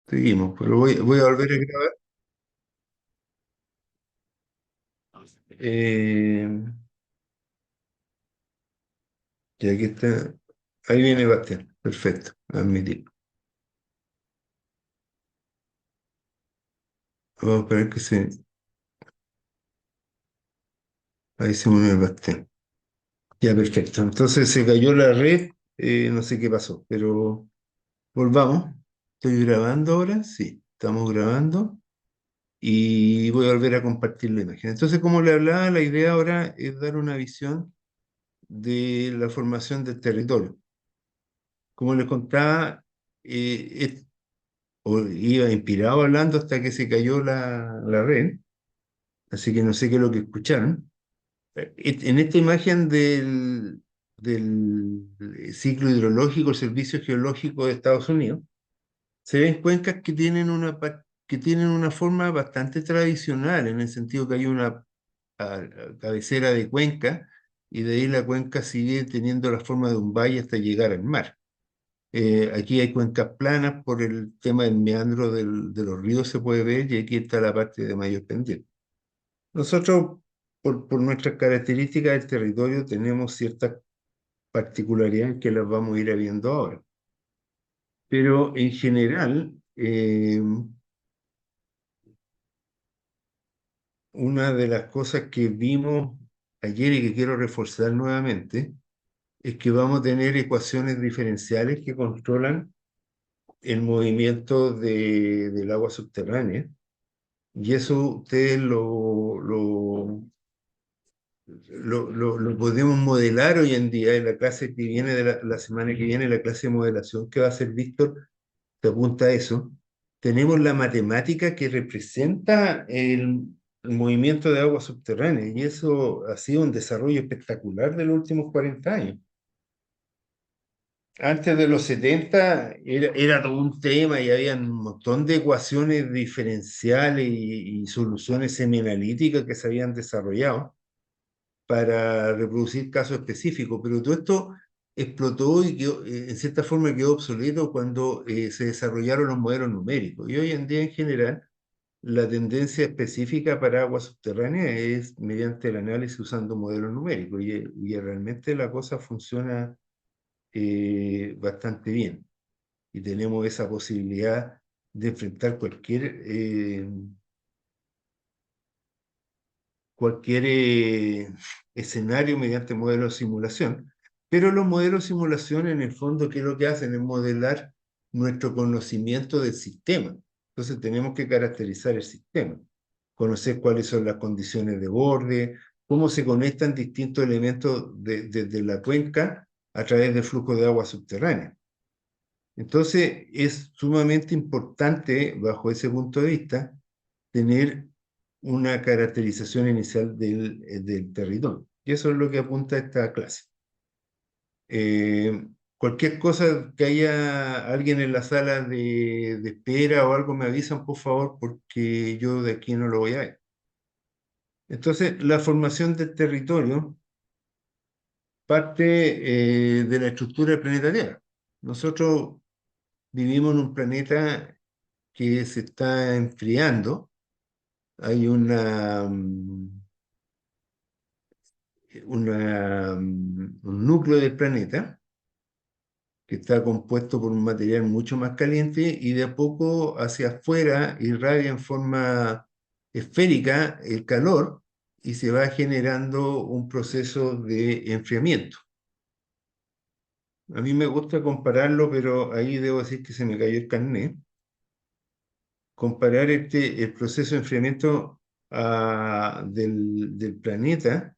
Seguimos, pero voy a volver a grabar. Eh, y aquí está. Ahí viene Bastián. Perfecto, admitir. Vamos a esperar que se. Ahí se une Bastián. Ya, perfecto. Entonces se cayó la red. No sé qué pasó, pero volvamos. Estoy grabando ahora. Sí, estamos grabando. Y voy a volver a compartir la imagen. Entonces, como le hablaba, la idea ahora es dar una visión de la formación del territorio. Como les contaba, iba inspirado hablando hasta que se cayó la red, así que no sé qué es lo que escucharon. En esta imagen del ciclo hidrológico, el Servicio Geológico de Estados Unidos, se ven cuencas que tienen que tienen una forma bastante tradicional, en el sentido que hay una cabecera de cuenca, y de ahí la cuenca sigue teniendo la forma de un valle hasta llegar al mar. Aquí hay cuencas planas por el tema del meandro de los ríos se puede ver, y aquí está la parte de mayor pendiente. Nosotros, por nuestras características del territorio, tenemos ciertas particularidades que las vamos a ir viendo ahora. Pero en general, una de las cosas que vimos ayer y que quiero reforzar nuevamente es que vamos a tener ecuaciones diferenciales que controlan el movimiento del agua subterránea. Y eso ustedes lo podemos modelar hoy en día en la clase que viene, la semana que viene, la clase de modelación que va a hacer Víctor, te apunta a eso. Tenemos la matemática que representa el movimiento de agua subterránea, y eso ha sido un desarrollo espectacular de los últimos 40 años. Antes de los 70 era todo un tema y había un montón de ecuaciones diferenciales y soluciones semianalíticas que se habían desarrollado para reproducir casos específicos, pero todo esto explotó y en cierta forma quedó obsoleto cuando se desarrollaron los modelos numéricos. Y hoy en día, en general, la tendencia específica para agua subterránea es mediante el análisis usando modelos numéricos, y realmente la cosa funciona bastante bien. Y tenemos esa posibilidad de enfrentar cualquier escenario mediante modelos de simulación. Pero los modelos de simulación, en el fondo, ¿qué es lo que hacen? Es modelar nuestro conocimiento del sistema. Entonces tenemos que caracterizar el sistema, conocer cuáles son las condiciones de borde, cómo se conectan distintos elementos de la cuenca a través del flujo de agua subterránea. Entonces es sumamente importante, bajo ese punto de vista, tener una caracterización inicial del territorio. Y eso es lo que apunta esta clase. Cualquier cosa que haya alguien en la sala de espera o algo, me avisan, por favor, porque yo de aquí no lo voy a ver. Entonces, la formación del territorio parte de la estructura del planeta Tierra. Nosotros vivimos en un planeta que se está enfriando. Hay un núcleo del planeta que está compuesto por un material mucho más caliente, y de a poco hacia afuera irradia en forma esférica el calor y se va generando un proceso de enfriamiento. A mí me gusta compararlo, pero ahí debo decir que se me cayó el carnet. Comparar el proceso de enfriamiento del planeta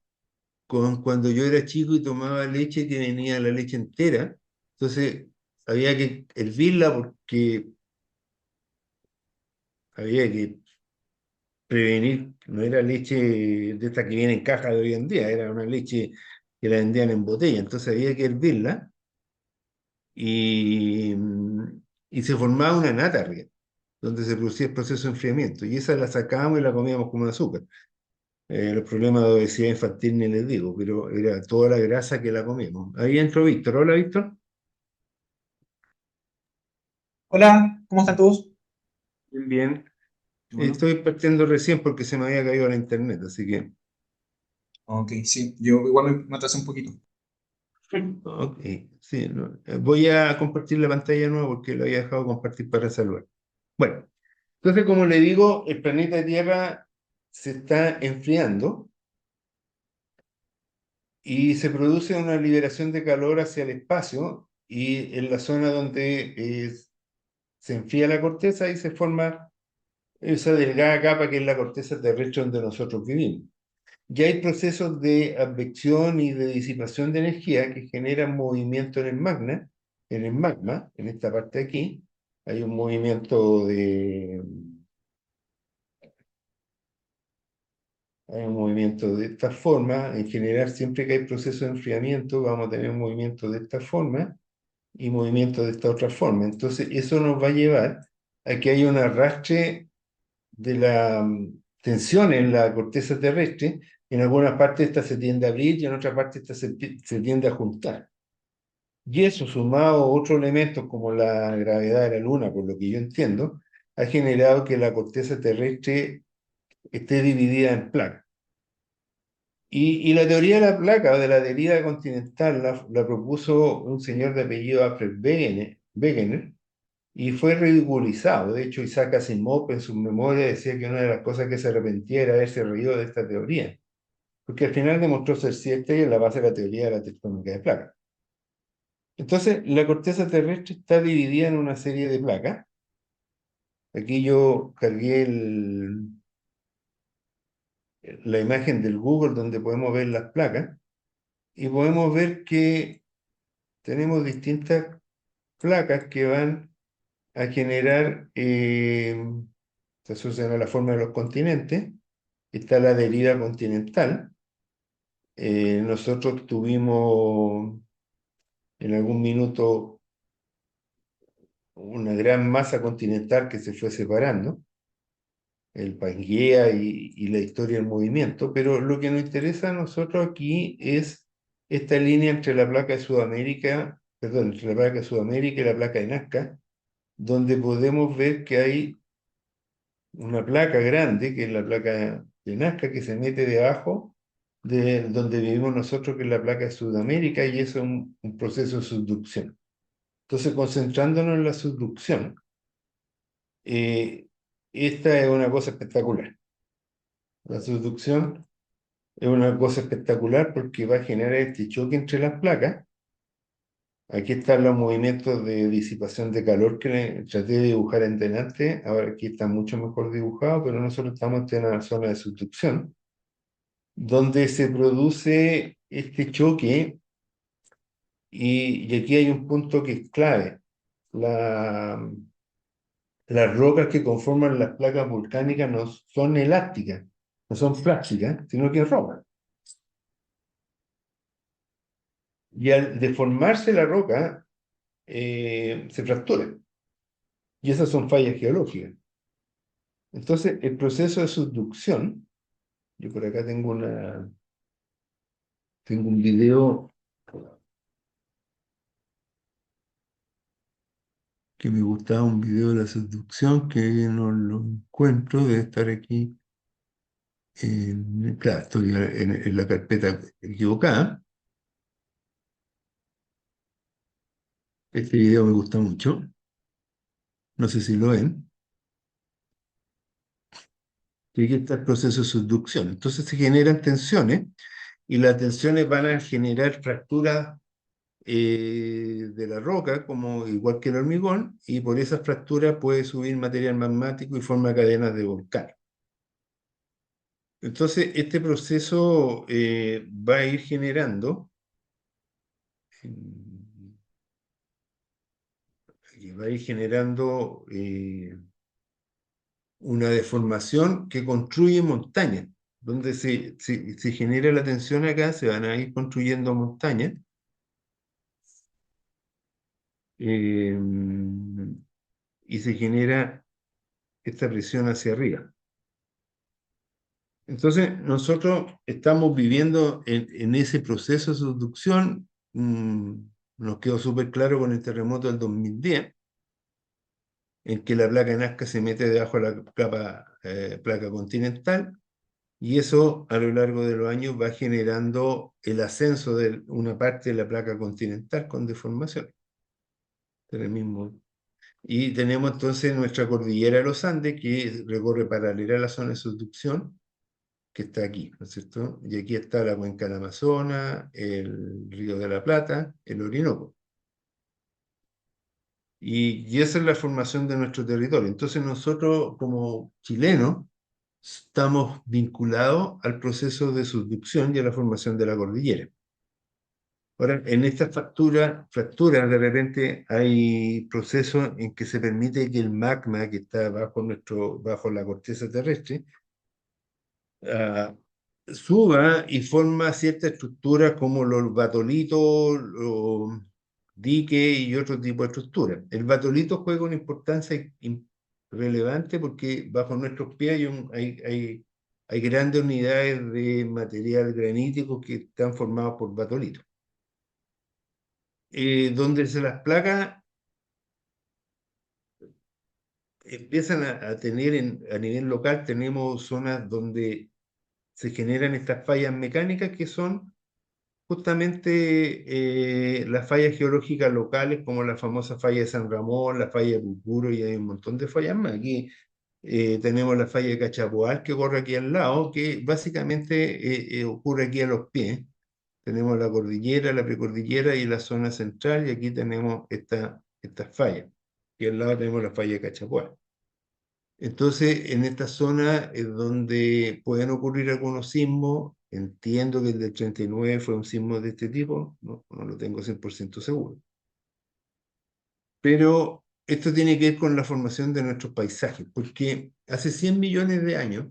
con cuando yo era chico y tomaba leche que venía la leche entera. Entonces había que hervirla porque había que prevenir, no era leche de esta que viene en caja de hoy en día, era una leche que la vendían en botella. Entonces había que hervirla, y, y se formaba una nata arriba, donde se producía el proceso de enfriamiento. Y esa la sacábamos y la comíamos como azúcar. Los problemas de obesidad infantil ni les digo, pero era toda la grasa que la comimos. Ahí entró Víctor. Hola, Víctor. Hola, ¿cómo están todos? Bien, bien. Qué bueno. Estoy partiendo recién porque se me había caído la internet, así que... Ok, sí, yo igual me atrasé un poquito. Ok, sí, no, voy a compartir la pantalla de nuevo porque lo había dejado compartir para salvar. Bueno, entonces como le digo, el planeta Tierra se está enfriando y se produce una liberación de calor hacia el espacio y en la zona donde se enfría la corteza y se forma esa delgada capa que es la corteza terrestre donde nosotros vivimos. Ya hay procesos de advección y de disipación de energía que generan movimiento en el magma, en esta parte de aquí. Hay un movimiento hay un movimiento de esta forma. En general, siempre que hay proceso de enfriamiento, vamos a tener un movimiento de esta forma y movimiento de esta otra forma. Entonces, eso nos va a llevar a que haya un arrastre de la tensión en la corteza terrestre. En algunas partes esta se tiende a abrir y en otras partes esta se tiende a juntar. Y eso, sumado a otros elementos como la gravedad de la Luna, por lo que yo entiendo, ha generado que la corteza terrestre esté dividida en placas. Y la teoría de la placa o de la deriva continental la propuso un señor de apellido Alfred Wegener y fue ridiculizado. De hecho, Isaac Asimov en su memoria decía que una de las cosas que se arrepentía era haberse reído de esta teoría, porque al final demostró ser cierta y es la base de la teoría de la tectónica de placas. Entonces, la corteza terrestre está dividida en una serie de placas. Aquí yo cargué la imagen del Google donde podemos ver las placas y podemos ver que tenemos distintas placas que van a generar, se asocian a la forma de los continentes. Está la deriva continental. Nosotros tuvimos en algún minuto una gran masa continental que se fue separando, el Pangea y la historia del movimiento, pero lo que nos interesa a nosotros aquí es esta línea entre la placa de Sudamérica, perdón, entre la placa de Sudamérica y la placa de Nazca, donde podemos ver que hay una placa grande, que es la placa de Nazca, que se mete debajo de donde vivimos nosotros, que es la placa de Sudamérica, y eso es un proceso de subducción. Entonces, concentrándonos en la subducción, esta es una cosa espectacular. La subducción es una cosa espectacular porque va a generar este choque entre las placas. Aquí están los movimientos de disipación de calor que traté de dibujar en delante. Ahora aquí está mucho mejor dibujado, pero nosotros estamos en una zona de subducción, donde se produce este choque y aquí hay un punto que es clave. La, las rocas que conforman las placas volcánicas no son elásticas, no son plásticas, sino que roca. Y al deformarse la roca, se fractura. Y esas son fallas geológicas. Entonces, el proceso de subducción, yo por acá tengo un video que me gustaba, un video de la subducción que no lo encuentro, debe estar aquí. Claro, estoy en la carpeta equivocada. Este video me gusta mucho. No sé si lo ven. Y aquí está el proceso de subducción. Entonces se generan tensiones y las tensiones van a generar fracturas de la roca, como igual que el hormigón, y por esas fracturas puede subir material magmático y forma cadenas de volcán. Entonces, este proceso va a ir generando, va a ir generando una deformación que construye montañas. Donde se genera la tensión acá, se van a ir construyendo montañas eh, y se genera esta presión hacia arriba. Entonces, nosotros estamos viviendo en ese proceso de subducción. Nos quedó súper claro con el terremoto del 2010, en que la placa de Nazca se mete debajo de la placa continental, y eso a lo largo de los años va generando el ascenso de una parte de la placa continental con deformación. En el mismo. Y tenemos entonces nuestra cordillera de los Andes, que recorre paralela a la zona de subducción, que está aquí, ¿no es cierto? Y aquí está la cuenca del Amazonas, el Río de la Plata, el Orinoco. Y esa es la formación de nuestro territorio. Entonces nosotros como chilenos estamos vinculados al proceso de subducción y a la formación de la cordillera. Ahora, en estas fracturas de repente hay procesos en que se permite que el magma que está bajo la corteza terrestre ah, suba y forma ciertas estructuras como los batolitos, los diques y otro tipo de estructuras. El batolito juega una importancia relevante porque bajo nuestros pies hay grandes unidades de material granítico que están formados por batolitos. Donde se las placas empiezan a tener a nivel local, tenemos zonas donde se generan estas fallas mecánicas que son justamente las fallas geológicas locales, como la famosa falla de San Ramón, la falla de Pucuro, y hay un montón de fallas más. Aquí tenemos la falla de Cachapoal que corre aquí al lado, que básicamente ocurre aquí a los pies. Tenemos la cordillera, la precordillera y la zona central, y aquí tenemos estas fallas. Y al lado tenemos la falla de Cachapoal. Entonces, en esta zona es donde pueden ocurrir algunos sismos. Entiendo que el del 39 fue un sismo de este tipo, no lo tengo 100% seguro. Pero esto tiene que ver con la formación de nuestros paisajes, porque hace 100 millones de años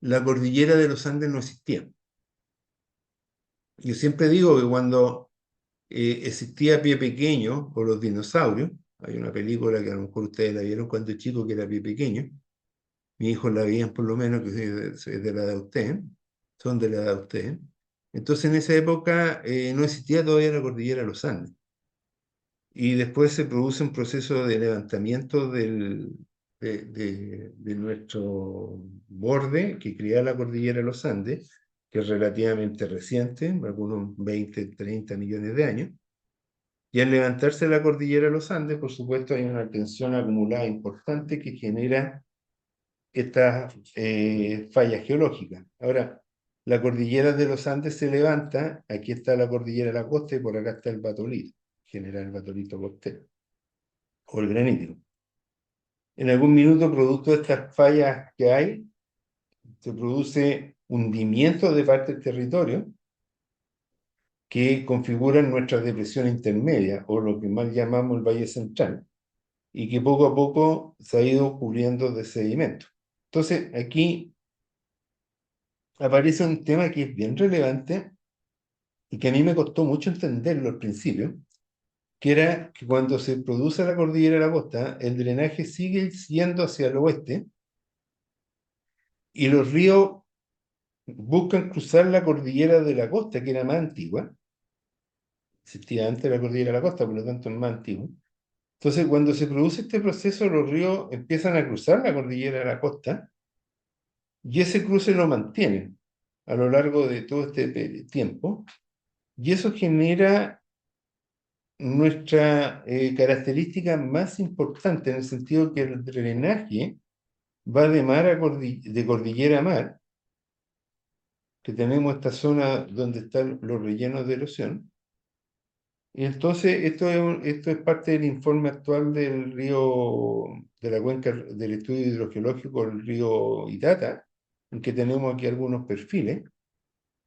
la cordillera de los Andes no existía. Yo siempre digo que cuando existía Pie Pequeño o los dinosaurios, hay una película que a lo mejor ustedes la vieron cuando chico, que era Pie Pequeño. Mis hijos la veían por lo menos, que es de la edad de usted, son de la edad de usted. Entonces en esa época no existía todavía la cordillera de los Andes. Y después se produce un proceso de levantamiento de nuestro borde que crea la cordillera de los Andes, que es relativamente reciente, algunos 20, 30 millones de años. Y al levantarse la cordillera de los Andes, por supuesto, hay una tensión acumulada importante que genera estas fallas geológicas. Ahora, la cordillera de los Andes se levanta, aquí está la cordillera de la costa y por acá está el batolito, general el batolito costero, o el granítico. En algún minuto, producto de estas fallas que hay, se produce hundimiento de parte del territorio que configuran nuestra depresión intermedia, o lo que más llamamos el Valle Central, y que poco a poco se ha ido cubriendo de sedimento. Entonces, aquí aparece un tema que es bien relevante y que a mí me costó mucho entenderlo al principio, que era que cuando se produce la cordillera de la costa, el drenaje sigue yendo hacia el oeste y los ríos buscan cruzar la cordillera de la costa, que era más antigua. Existía antes la cordillera de la costa, por lo tanto es más antigua. Entonces, cuando se produce este proceso, los ríos empiezan a cruzar la cordillera de la costa y ese cruce lo mantienen a lo largo de todo este tiempo. Y eso genera nuestra característica más importante, en el sentido que el drenaje va de mar de cordillera a mar, que tenemos esta zona donde están los rellenos de erosión. Y entonces esto es parte del informe actual del río, de la cuenca del estudio hidrogeológico del río Itata, en que tenemos aquí algunos perfiles.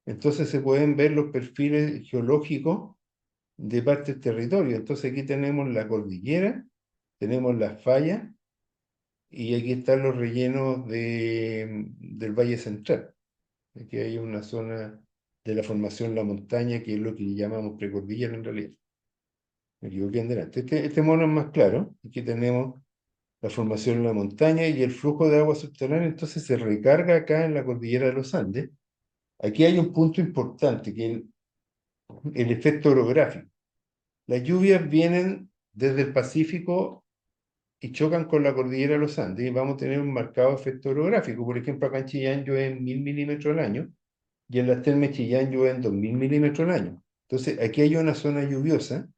Entonces se pueden ver los perfiles geológicos de parte del territorio. Entonces aquí tenemos la cordillera, tenemos las fallas y aquí están los rellenos del Valle Central. Aquí hay una zona de la formación La Montaña, que es lo que llamamos precordillera en realidad. Me equivoqué en delante. Este mono es más claro. Aquí tenemos la formación La Montaña y el flujo de agua subterránea, entonces se recarga acá en la cordillera de los Andes. Aquí hay un punto importante, que es el efecto orográfico. Las lluvias vienen desde el Pacífico y chocan con la cordillera de los Andes, y vamos a tener un marcado efecto orográfico. Por ejemplo, acá en Chillán llueve 1000 milímetros al año, y en las Termas de Chillán llueven 2000 milímetros al año. Entonces, aquí hay una zona lluviosa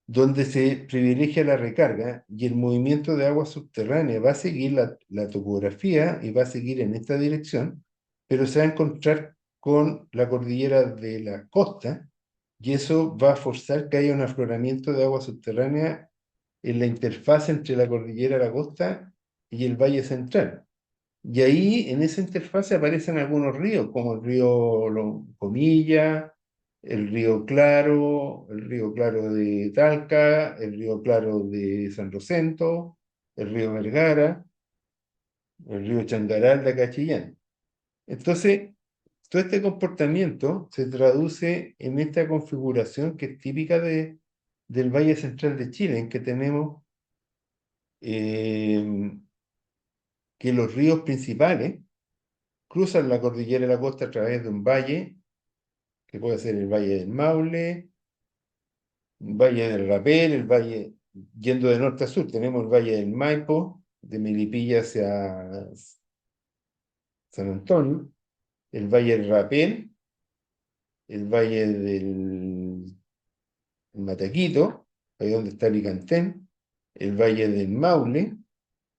donde se privilegia la recarga y el movimiento de agua subterránea va a seguir la topografía y va a seguir en esta dirección, pero se va a encontrar con la cordillera de la costa y eso va a forzar que haya un afloramiento de agua subterránea en la interfaz entre la cordillera de la costa y el Valle Central. Y ahí, en esa interfase, aparecen algunos ríos, como el río Comilla, el río Claro de Talca, el río Claro de San Rosendo, el río Vergara, el río Changaral de Cachillán. Entonces, todo este comportamiento se traduce en esta configuración que es típica del Valle Central de Chile, en que tenemos eh, que los ríos principales cruzan la cordillera de la costa a través de un valle, que puede ser el Valle del Maule, el Valle del Rapel, el valle, yendo de norte a sur, tenemos el Valle del Maipo, de Melipilla hacia San Antonio, el Valle del Rapel, el Valle del Mataquito, ahí donde está Licantén, el Valle del Maule,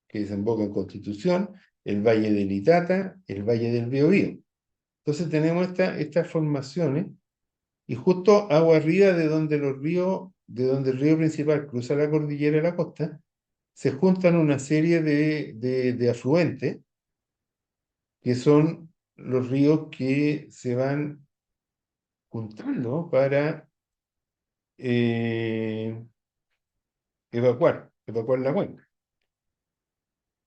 que desemboca en Constitución, el Valle del Itata, el Valle del Biobío. Entonces tenemos estas formaciones. Y justo agua arriba de donde el río principal cruza la cordillera de la costa, se juntan una serie de afluentes, que son los ríos que se van juntando para eh, evacuar la cuenca.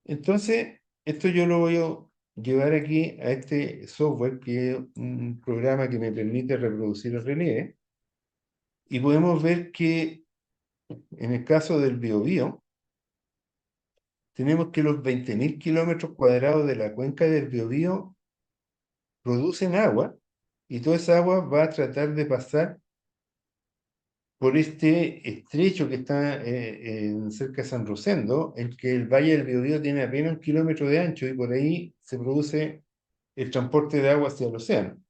Entonces, esto yo lo voy a llevar aquí a este software, que es un programa que me permite reproducir el relieve, y podemos ver que en el caso del Biobío, tenemos que los 20.000 kilómetros cuadrados de la cuenca del Biobío producen agua, y toda esa agua va a tratar de pasar por este estrecho que está cerca de San Rosendo, en que el Valle del Biobío tiene apenas 1 kilómetro de ancho, y por ahí se produce el transporte de agua hacia el océano.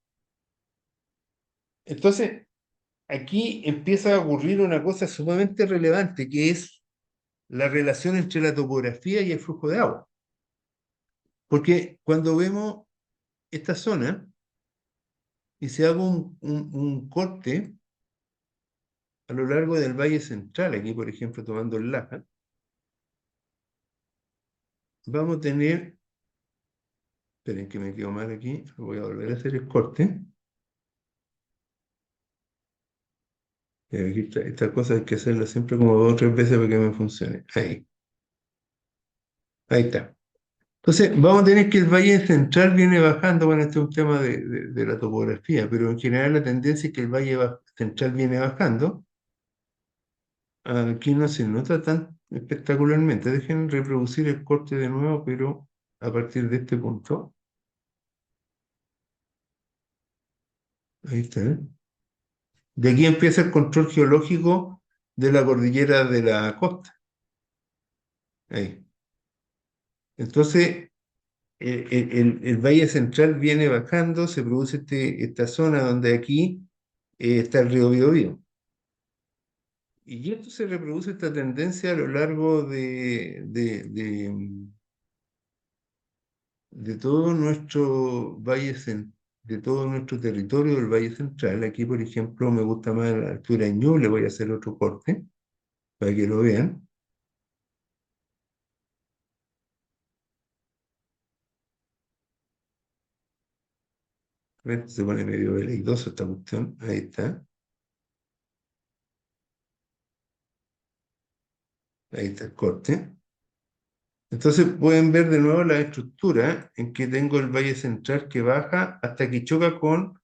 Entonces, aquí empieza a ocurrir una cosa sumamente relevante, que es la relación entre la topografía y el flujo de agua. Porque cuando vemos esta zona, y si hago un corte a lo largo del Valle Central, aquí por ejemplo tomando el Laja, vamos a tener, esperen que me quedo mal aquí, voy a volver a hacer el corte. Aquí esta cosa hay que hacerla siempre como 2 o 3 veces para que me funcione. Ahí está. Entonces, vamos a tener que el Valle Central viene bajando. Bueno, este es un tema de la topografía, pero en general la tendencia es que el Central viene bajando. Aquí no se nota tan espectacularmente. Dejen reproducir el corte de nuevo, pero a partir de este punto. Ahí está. De aquí empieza el control geológico de la cordillera de la costa. Ahí. Entonces, el Valle Central viene bajando, se produce esta zona donde aquí está el río Biobío. Y esto se reproduce, esta tendencia, a lo largo de todo nuestro de todo nuestro territorio del Valle Central. Aquí, por ejemplo, me gusta más la altura de Ñuble, voy a hacer otro corte para que lo vean. Se pone medio veleidoso esta cuestión. Ahí está. Ahí está el corte. Entonces pueden ver de nuevo la estructura en que tengo el Valle Central que baja hasta que choca con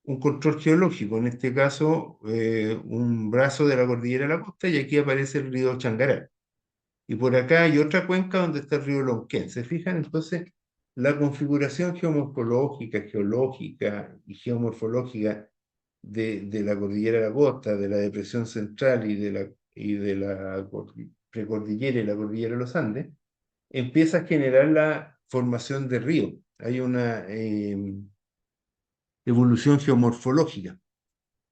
un control geológico, en este caso un brazo de la cordillera de la costa, y aquí aparece el río Changaral. Y por acá hay otra cuenca donde está el río Lonquén. ¿Se fijan? Entonces, la configuración geomorfológica, geológica y geomorfológica de la cordillera de la costa, de la depresión central y de la precordillera y la cordillera de los Andes, empieza a generar la formación de ríos. Hay una evolución geomorfológica.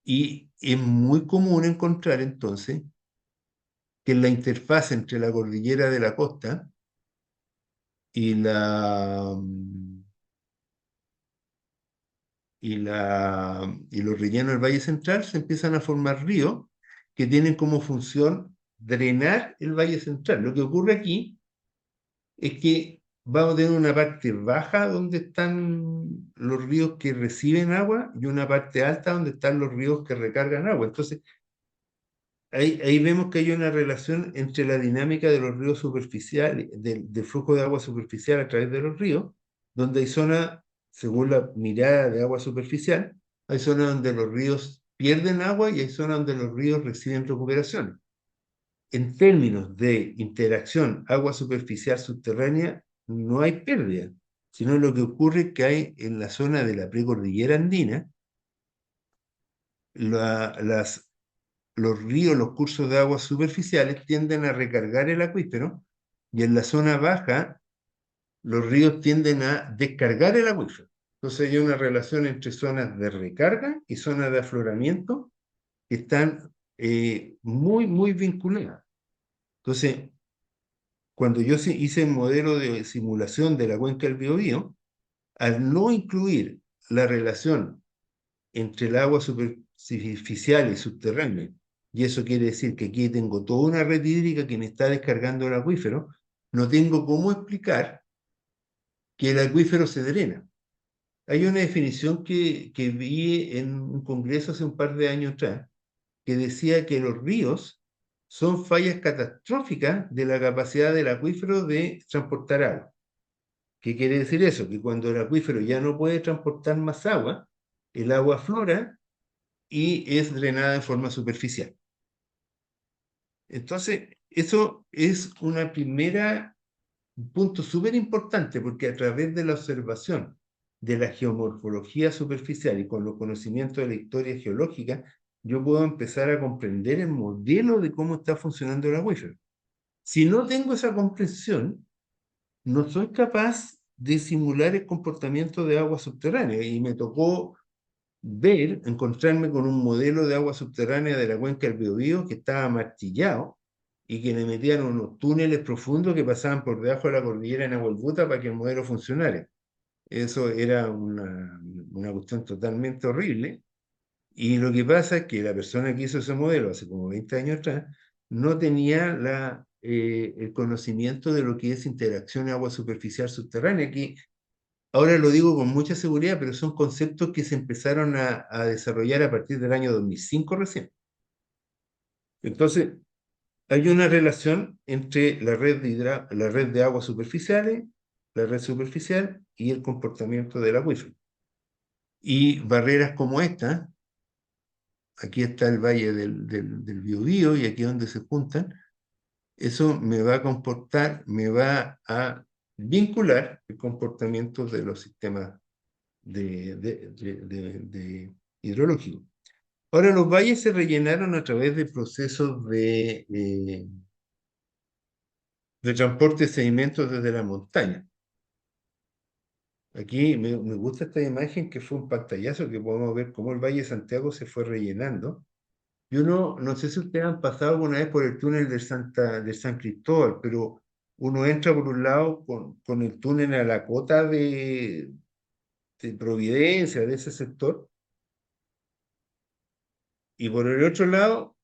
Y es muy común encontrar entonces que en la interfaz entre la cordillera de la costa y y los rellenos del Valle Central se empiezan a formar ríos que tienen como función drenar el Valle Central. Lo que ocurre aquí es que vamos a tener una parte baja donde están los ríos que reciben agua y una parte alta donde están los ríos que recargan agua. Entonces, ahí vemos que hay una relación entre la dinámica de los ríos superficiales, del flujo de agua superficial a través de los ríos, donde hay zonas, según la mirada de agua superficial, hay zonas donde los ríos pierden agua y hay zonas donde los ríos reciben recuperación. En términos de interacción agua superficial subterránea, no hay pérdida, sino lo que ocurre es que hay en la zona de la precordillera andina, las los ríos, los cursos de aguas superficiales tienden a recargar el acuífero y en la zona baja los ríos tienden a descargar el acuífero. Entonces hay una relación entre zonas de recarga y zonas de afloramiento que están muy, muy vinculadas. Entonces, cuando yo hice el modelo de simulación de la cuenca del Biobío, al no incluir la relación entre el agua superficial y subterránea. Y eso quiere decir que aquí tengo toda una red hídrica que me está descargando el acuífero. No tengo cómo explicar que el acuífero se drena. Hay una definición que vi en un congreso hace un par de años atrás, que decía que los ríos son fallas catastróficas de la capacidad del acuífero de transportar agua. ¿Qué quiere decir eso? Que cuando el acuífero ya no puede transportar más agua, el agua aflora y es drenada en forma superficial. Entonces, eso es una primera un punto súper importante porque a través de la observación de la geomorfología superficial y con los conocimientos de la historia geológica, yo puedo empezar a comprender el modelo de cómo está funcionando el acuífero. Si no tengo esa comprensión, no soy capaz de simular el comportamiento de agua subterránea y me tocó encontrarme con un modelo de agua subterránea de la cuenca del Biobío que estaba martillado y que le metían unos túneles profundos que pasaban por debajo de la cordillera de Nahuelbuta para que el modelo funcionara. Eso era una cuestión totalmente horrible. Y lo que pasa es que la persona que hizo ese modelo hace como 20 años atrás no tenía el conocimiento de lo que es interacción agua superficial subterránea, que ahora lo digo con mucha seguridad, pero son conceptos que se empezaron a desarrollar a partir del año 2005 recién. Entonces, hay una relación entre la red de aguas superficiales, la red superficial y el comportamiento del acuífero. Y barreras como esta, aquí está el valle del Biobío y aquí es donde se juntan, eso me va a me va a vincular el comportamiento de los sistemas de hidrológico. Ahora, los valles se rellenaron a través de procesos de transporte de sedimentos desde la montaña. Aquí me gusta esta imagen que fue un pantallazo que podemos ver cómo el Valle de Santiago se fue rellenando. Yo no sé si ustedes han pasado alguna vez por el túnel de San Cristóbal, pero uno entra por un lado con el túnel a la cota de Providencia, de ese sector, y por el otro lado,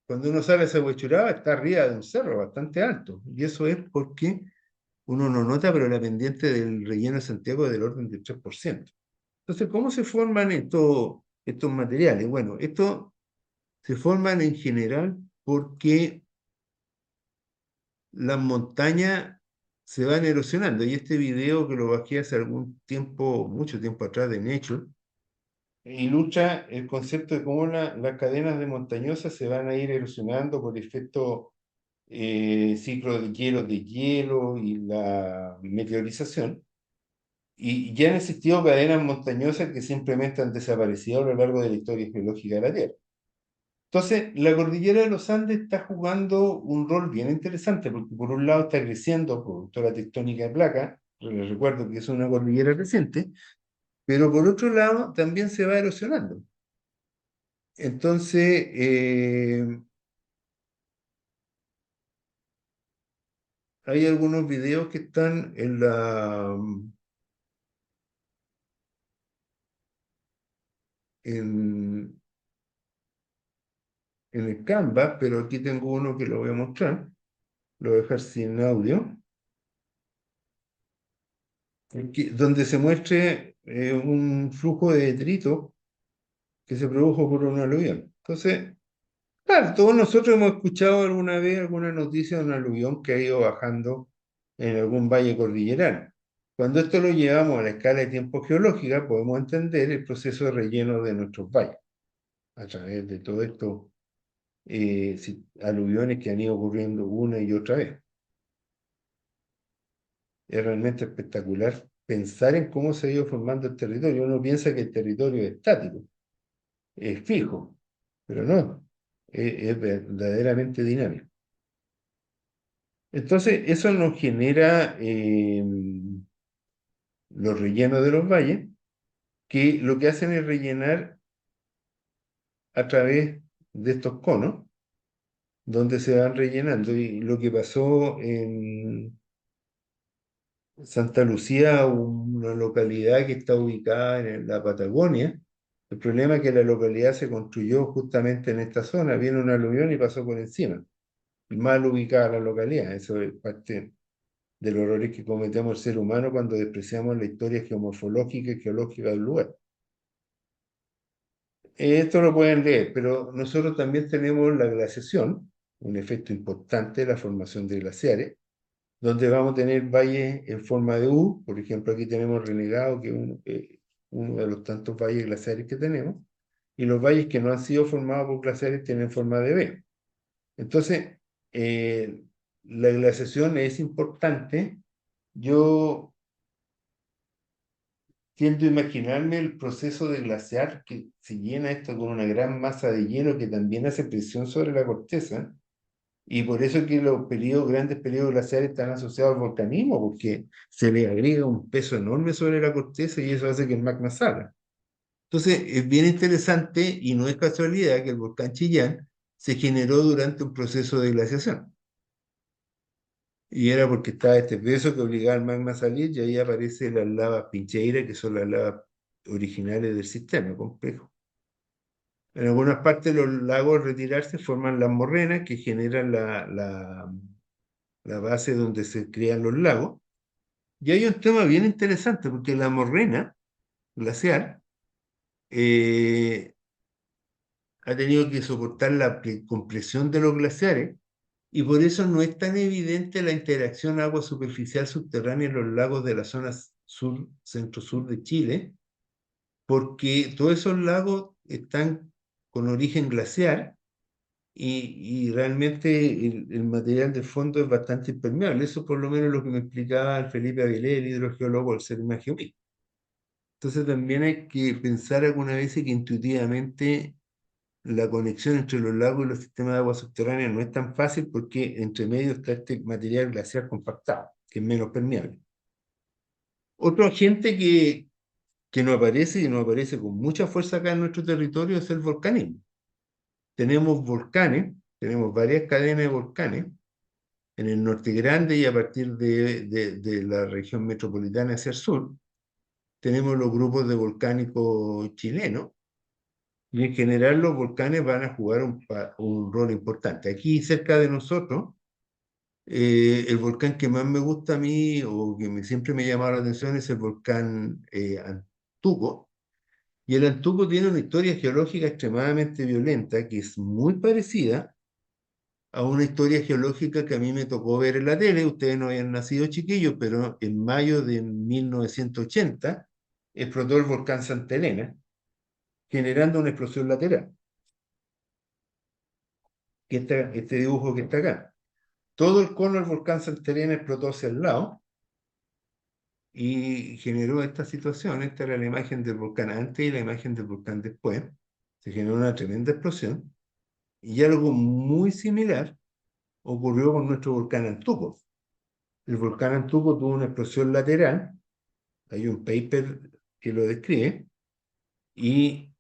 cuando uno sale a esa huechuraba, está arriba de un cerro bastante alto. Y eso es porque uno no nota, pero la pendiente del relleno de Santiago es del orden del 3%. Entonces, ¿cómo se forman estos materiales? Bueno, estos se forman en general porque las montañas se van erosionando. Y este video que lo bajé hace algún tiempo, mucho tiempo atrás de Nature, ilustra el concepto de cómo las cadenas de montañosas se van a ir erosionando por efecto ciclo de hielo y la meteorización. Y ya han existido cadenas montañosas que simplemente han desaparecido a lo largo de la historia geológica de la Tierra. Entonces, la cordillera de los Andes está jugando un rol bien interesante, porque por un lado está creciendo por toda la tectónica de placas, les recuerdo que es una cordillera reciente, pero por otro lado también se va erosionando. Entonces, hay algunos videos que están en, en el Canvas, pero aquí tengo uno que lo voy a mostrar, lo voy a dejar sin audio, donde se muestre un flujo de detrito que se produjo por un aluvión. Entonces, claro, todos nosotros hemos escuchado alguna vez alguna noticia de un aluvión que ha ido bajando en algún valle cordillerano. Cuando esto lo llevamos a la escala de tiempo geológica, podemos entender el proceso de relleno de nuestros valles a través de todo esto, aluviones que han ido ocurriendo una y otra vez. Es realmente espectacular pensar en cómo se ha ido formando el territorio. Uno piensa que el territorio es estático, es fijo, pero no, es verdaderamente dinámico. Entonces, eso nos genera los rellenos de los valles, que lo que hacen es rellenar a través de estos conos, donde se van rellenando. Y lo que pasó en Santa Lucía, una localidad que está ubicada en la Patagonia, el problema es que la localidad se construyó justamente en esta zona, vino un aluvión y pasó por encima. Mal ubicada la localidad, eso es parte de los errores que cometemos el ser humano cuando despreciamos la historia geomorfológica y geológica del lugar. Esto lo pueden leer, pero nosotros también tenemos la glaciación, un efecto importante de la formación de glaciares, donde vamos a tener valles en forma de U, por ejemplo, aquí tenemos Renegado, que es uno de los tantos valles glaciares que tenemos, y los valles que no han sido formados por glaciares tienen forma de V. Entonces, eh, la glaciación es importante. Yo tiendo a imaginarme el proceso de glaciar que se llena esto con una gran masa de hielo que también hace presión sobre la corteza, y por eso es que los grandes periodos glaciares están asociados al volcanismo, porque se le agrega un peso enorme sobre la corteza y eso hace que el magma salga. Entonces, es bien interesante y no es casualidad que el volcán Chillán se generó durante un proceso de glaciación. Y era porque estaba este peso que obligaba al magma a salir y ahí aparecen las lavas pincheiras, que son las lavas originales del sistema complejo. En algunas partes los lagos al retirarse forman las morrenas que generan la base donde se crean los lagos. Y hay un tema bien interesante porque la morrena glacial eh, ha tenido que soportar la compresión de los glaciares y por eso no es tan evidente la interacción agua superficial subterránea en los lagos de la zona sur, centro-sur de Chile, porque todos esos lagos están con origen glaciar y realmente el material de fondo es bastante impermeable. Eso por lo menos lo que me explicaba el Felipe Avilés, el hidrogeólogo, al ser más geomístico. Entonces también hay que pensar alguna vez que intuitivamente la conexión entre los lagos y los sistemas de agua subterránea no es tan fácil porque entre medio está este material glaciar compactado, que es menos permeable. Otro agente que no aparece y no aparece con mucha fuerza acá en nuestro territorio es el volcanismo. Tenemos volcanes, tenemos varias cadenas de volcanes en el norte grande y a partir de la región metropolitana hacia el sur. Tenemos los grupos de volcánicos chilenos y en general los volcanes van a jugar un rol importante. Aquí cerca de nosotros, el volcán que más me gusta a mí o que siempre me llama la atención es el volcán Antuco. Y el Antuco tiene una historia geológica extremadamente violenta que es muy parecida a una historia geológica que a mí me tocó ver en la tele. Ustedes no habían nacido chiquillos, pero en mayo de 1980 explotó el volcán Santa Elena, generando una explosión lateral, este dibujo que está acá. Todo el cono del volcán Santa Elena explotó hacia el lado y generó esta situación. Esta era la imagen del volcán antes y la imagen del volcán después. Se generó una tremenda explosión. Y algo muy similar ocurrió con nuestro volcán Antuco. El volcán Antuco tuvo una explosión lateral, hay un paper que lo describe, y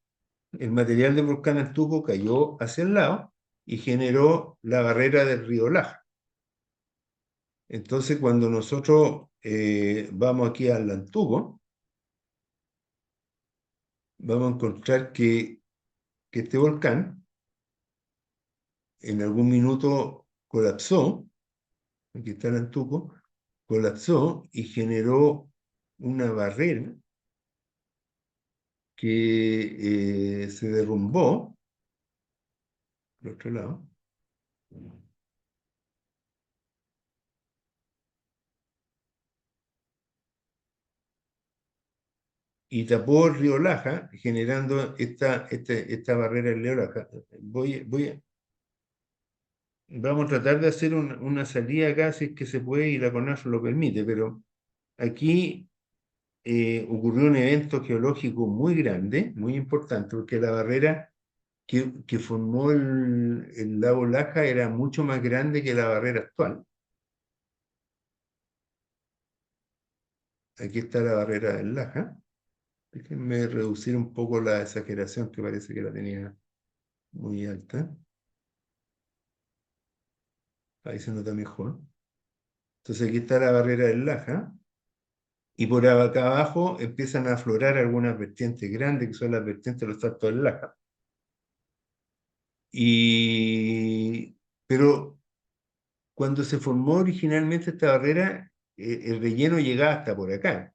el material del volcán Antuco cayó hacia el lado y generó la barrera del río Laja. Entonces, cuando nosotros vamos aquí al Antuco, vamos a encontrar que este volcán en algún minuto colapsó, aquí está el Antuco, colapsó y generó una barrera que se derrumbó, por otro lado, y tapó el río Laja, generando esta barrera del río Laja. Vamos a tratar de hacer una salida acá, si es que se puede y la CONAF lo permite, pero aquí ocurrió un evento geológico muy grande, muy importante, porque la barrera que formó el lago Laja era mucho más grande que la barrera actual. Aquí está la barrera del Laja. Déjenme reducir un poco la exageración, que parece que la tenía muy alta. Ahí se nota mejor. Entonces aquí está la barrera del Laja. Y por acá abajo empiezan a aflorar algunas vertientes grandes, que son las vertientes de los saltos del Laja. Pero cuando se formó originalmente esta barrera, el relleno llegaba hasta por acá.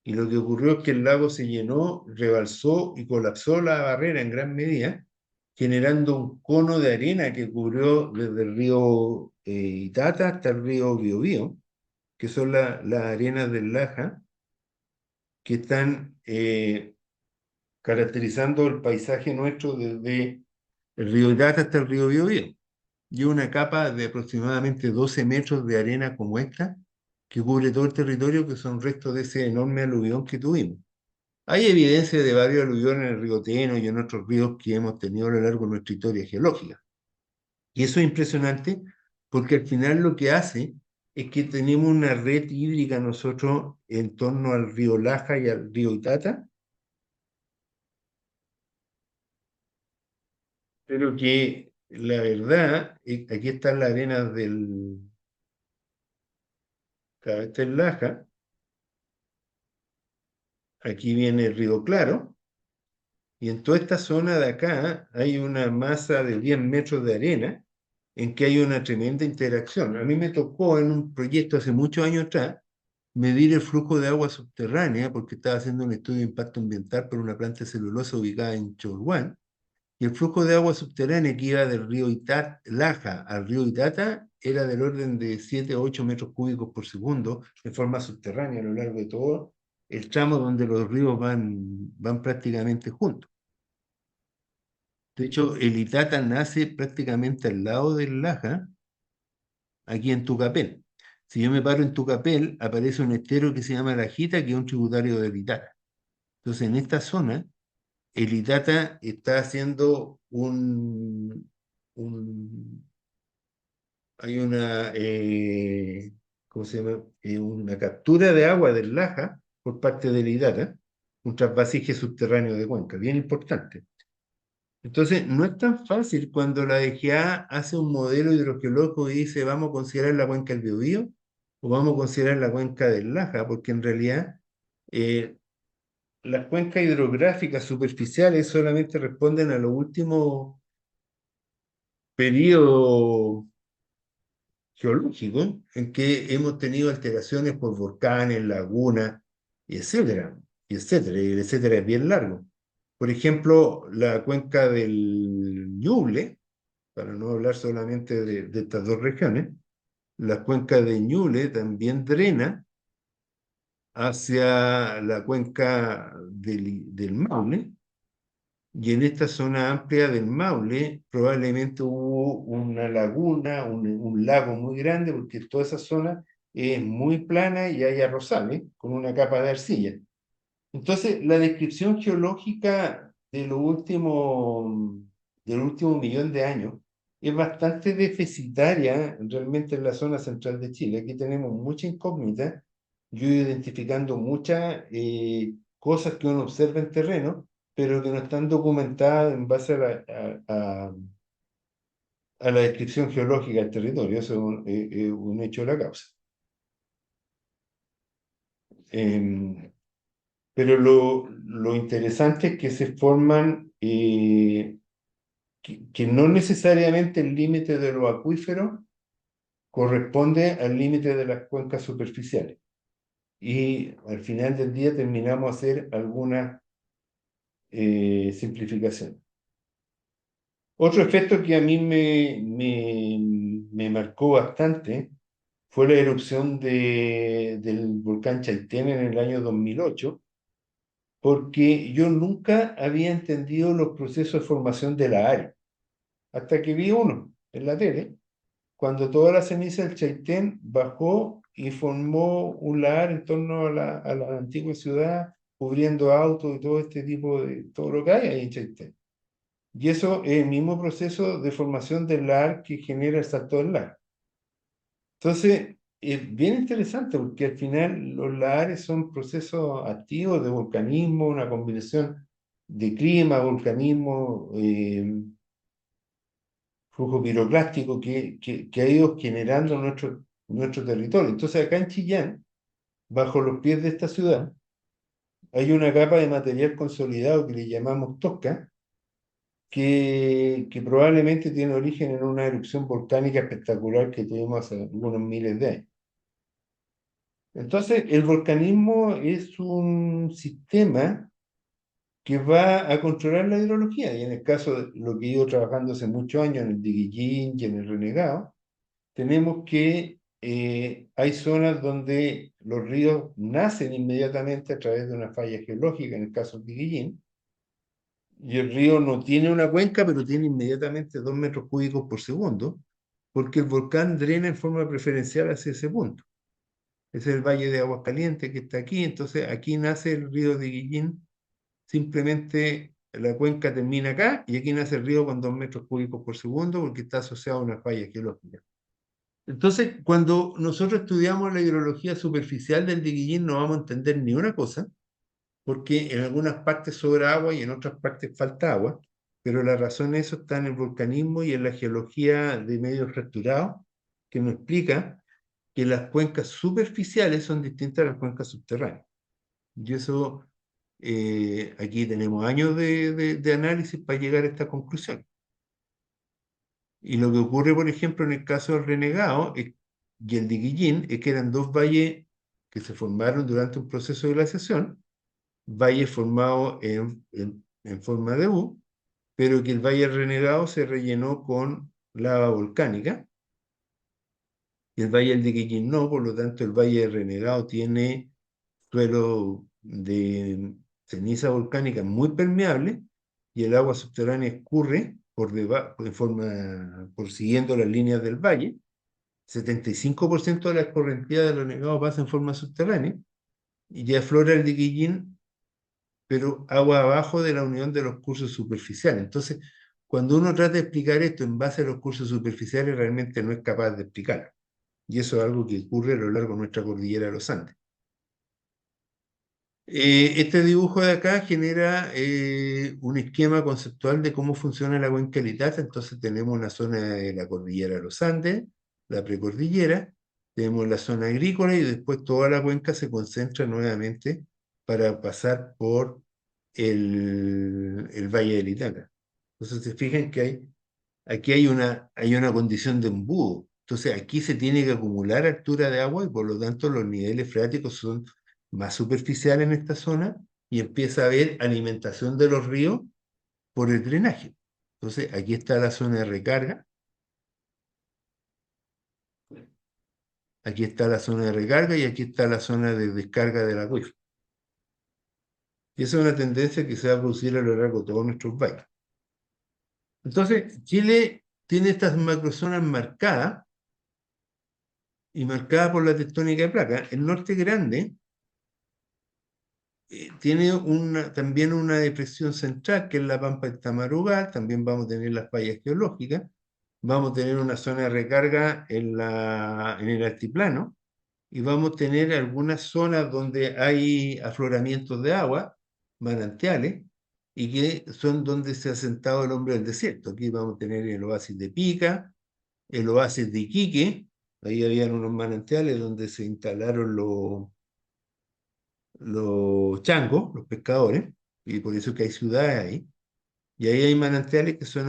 Y lo que ocurrió es que el lago se llenó, rebalsó y colapsó la barrera en gran medida, generando un cono de arena que cubrió desde el río Itata hasta el río Biobío, que son las arenas del Laja, que están caracterizando el paisaje nuestro desde el río Itata hasta el río Biobío. Y una capa de aproximadamente 12 metros de arena como esta, que cubre todo el territorio, que son restos de ese enorme aluvión que tuvimos. Hay evidencia de varios aluviones en el río Teno y en otros ríos que hemos tenido a lo largo de nuestra historia geológica. Y eso es impresionante porque al final lo que hace es que tenemos una red hídrica nosotros en torno al río Laja y al río Itata, pero que la verdad, aquí están las arenas del Cabestel Laja, aquí viene el río Claro, y en toda esta zona de acá hay una masa de 10 metros de arena en que hay una tremenda interacción. A mí me tocó en un proyecto hace muchos años atrás medir el flujo de agua subterránea porque estaba haciendo un estudio de impacto ambiental por una planta de celulosa ubicada en Cholguán. Y el flujo de agua subterránea que iba del río Laja al río Itata era del orden de 7 o 8 metros cúbicos por segundo de forma subterránea a lo largo de todo el tramo donde los ríos van prácticamente juntos. De hecho, el Itata nace prácticamente al lado del Laja, aquí en Tucapel. Si yo me paro en Tucapel, aparece un estero que se llama La Jita, que es un tributario del Itata. Entonces, en esta zona, el Itata está haciendo un hay ¿cómo se llama? Una captura de agua del Laja por parte del Itata, un trasvasije subterráneo de Cuenca, bien importante. Entonces, no es tan fácil cuando la DGA hace un modelo hidrogeológico y dice vamos a considerar la cuenca del Biobío o vamos a considerar la cuenca del Laja, porque en realidad eh, las cuencas hidrográficas superficiales solamente responden a los últimos periodos geológicos en que hemos tenido alteraciones por volcanes, lagunas, y etcétera, y etcétera, y etcétera es bien largo. Por ejemplo, la cuenca del Ñuble, para no hablar solamente de estas dos regiones, la cuenca de Ñuble también drena hacia la cuenca del Maule, y en esta zona amplia del Maule probablemente hubo una laguna, un lago muy grande, porque toda esa zona es muy plana y hay arrozales con una capa de arcilla. Entonces, la descripción geológica de lo último del último millón de años es bastante deficitaria realmente en la zona central de Chile. Aquí tenemos mucha incógnita. Yo he ido identificando muchas cosas que uno observa en terreno, pero que no están documentadas en base a la descripción geológica del territorio. Eso es un hecho de la causa. Pero lo interesante es que se forman, que no necesariamente el límite de los acuíferos corresponde al límite de las cuencas superficiales. Y al final del día terminamos a hacer alguna simplificación. Otro efecto que a mí me marcó bastante fue la erupción del volcán Chaitén en el año 2008, porque yo nunca había entendido los procesos de formación de la área, hasta que vi uno en la tele, cuando toda la ceniza del Chaitén bajó y formó un lahar en torno a la antigua ciudad, cubriendo autos y todo este tipo de, todo lo que hay ahí en Chaitén. Y eso es el mismo proceso de formación del lahar que genera el salto del lago. Entonces, es bien interesante porque al final los lahares son procesos activos de volcanismo, una combinación de clima, volcanismo, flujo piroclástico que ha ido generando nuestro territorio. Entonces, acá en Chillán, bajo los pies de esta ciudad, hay una capa de material consolidado que le llamamos tosca, que probablemente tiene origen en una erupción volcánica espectacular que tuvimos hace algunos miles de años. Entonces, el volcanismo es un sistema que va a controlar la hidrología, y en el caso de lo que he ido trabajando hace muchos años en el Diguillín y en el Renegado, tenemos que hay zonas donde los ríos nacen inmediatamente a través de una falla geológica, en el caso del Diguillín, y el río no tiene una cuenca, pero tiene inmediatamente 2 metros cúbicos por segundo, porque el volcán drena en forma preferencial hacia ese punto. Ese es el Valle de Aguascalientes que está aquí, entonces aquí nace el río de Guillín, simplemente la cuenca termina acá y aquí nace el río con 2 metros cúbicos por segundo porque está asociado a una falla geológica. Entonces, cuando nosotros estudiamos la hidrología superficial del Diguillín no vamos a entender ni una cosa, porque en algunas partes sobra agua y en otras partes falta agua, pero la razón de eso está en el volcanismo y en la geología de medios fracturados, que nos explica que las cuencas superficiales son distintas a las cuencas subterráneas. Y eso, aquí tenemos años de análisis para llegar a esta conclusión. Y lo que ocurre, por ejemplo, en el caso del Renegado y el Diguillín, es que eran dos valles que se formaron durante un proceso de glaciación, valles formados en forma de U, pero que el Valle Renegado se rellenó con lava volcánica y el Valle del Diquillín no, por lo tanto el Valle Renegado tiene suelo de ceniza volcánica muy permeable y el agua subterránea escurre por debajo, por siguiendo las líneas del valle. 75% de la escorrentía de los negados pasa en forma subterránea y ya aflora el Diquillín, pero agua abajo de la unión de los cursos superficiales. Entonces, cuando uno trata de explicar esto en base a los cursos superficiales, realmente no es capaz de explicarlo. Y eso es algo que ocurre a lo largo de nuestra cordillera de los Andes. Este dibujo de acá genera un esquema conceptual de cómo funciona la cuenca Litata. Entonces tenemos una zona de la cordillera de los Andes, la precordillera, tenemos la zona agrícola y después toda la cuenca se concentra nuevamente para pasar por el Valle del Itata. Entonces se fijan que aquí hay una condición de embudo. Entonces aquí se tiene que acumular altura de agua y por lo tanto los niveles freáticos son más superficiales en esta zona y empieza a haber alimentación de los ríos por el drenaje. Entonces aquí está la zona de recarga, aquí está la zona de recarga y aquí está la zona de descarga del acuífero. Y esa es una tendencia que se va a producir a lo largo de todos nuestros valles. Entonces, Chile tiene estas macrozonas marcadas y marcadas por la tectónica de placas. El norte grande tiene también una depresión central, que es la Pampa del Tamarugal. También vamos a tener las fallas geológicas, vamos a tener una zona de recarga en el altiplano, y vamos a tener algunas zonas donde hay afloramientos de agua, manantiales, y que son donde se ha asentado el hombre del desierto. Aquí vamos a tener el oasis de Pica, el oasis de Iquique. Ahí habían unos manantiales donde se instalaron los changos, los pescadores, y por eso que hay ciudades ahí. Y ahí hay manantiales que son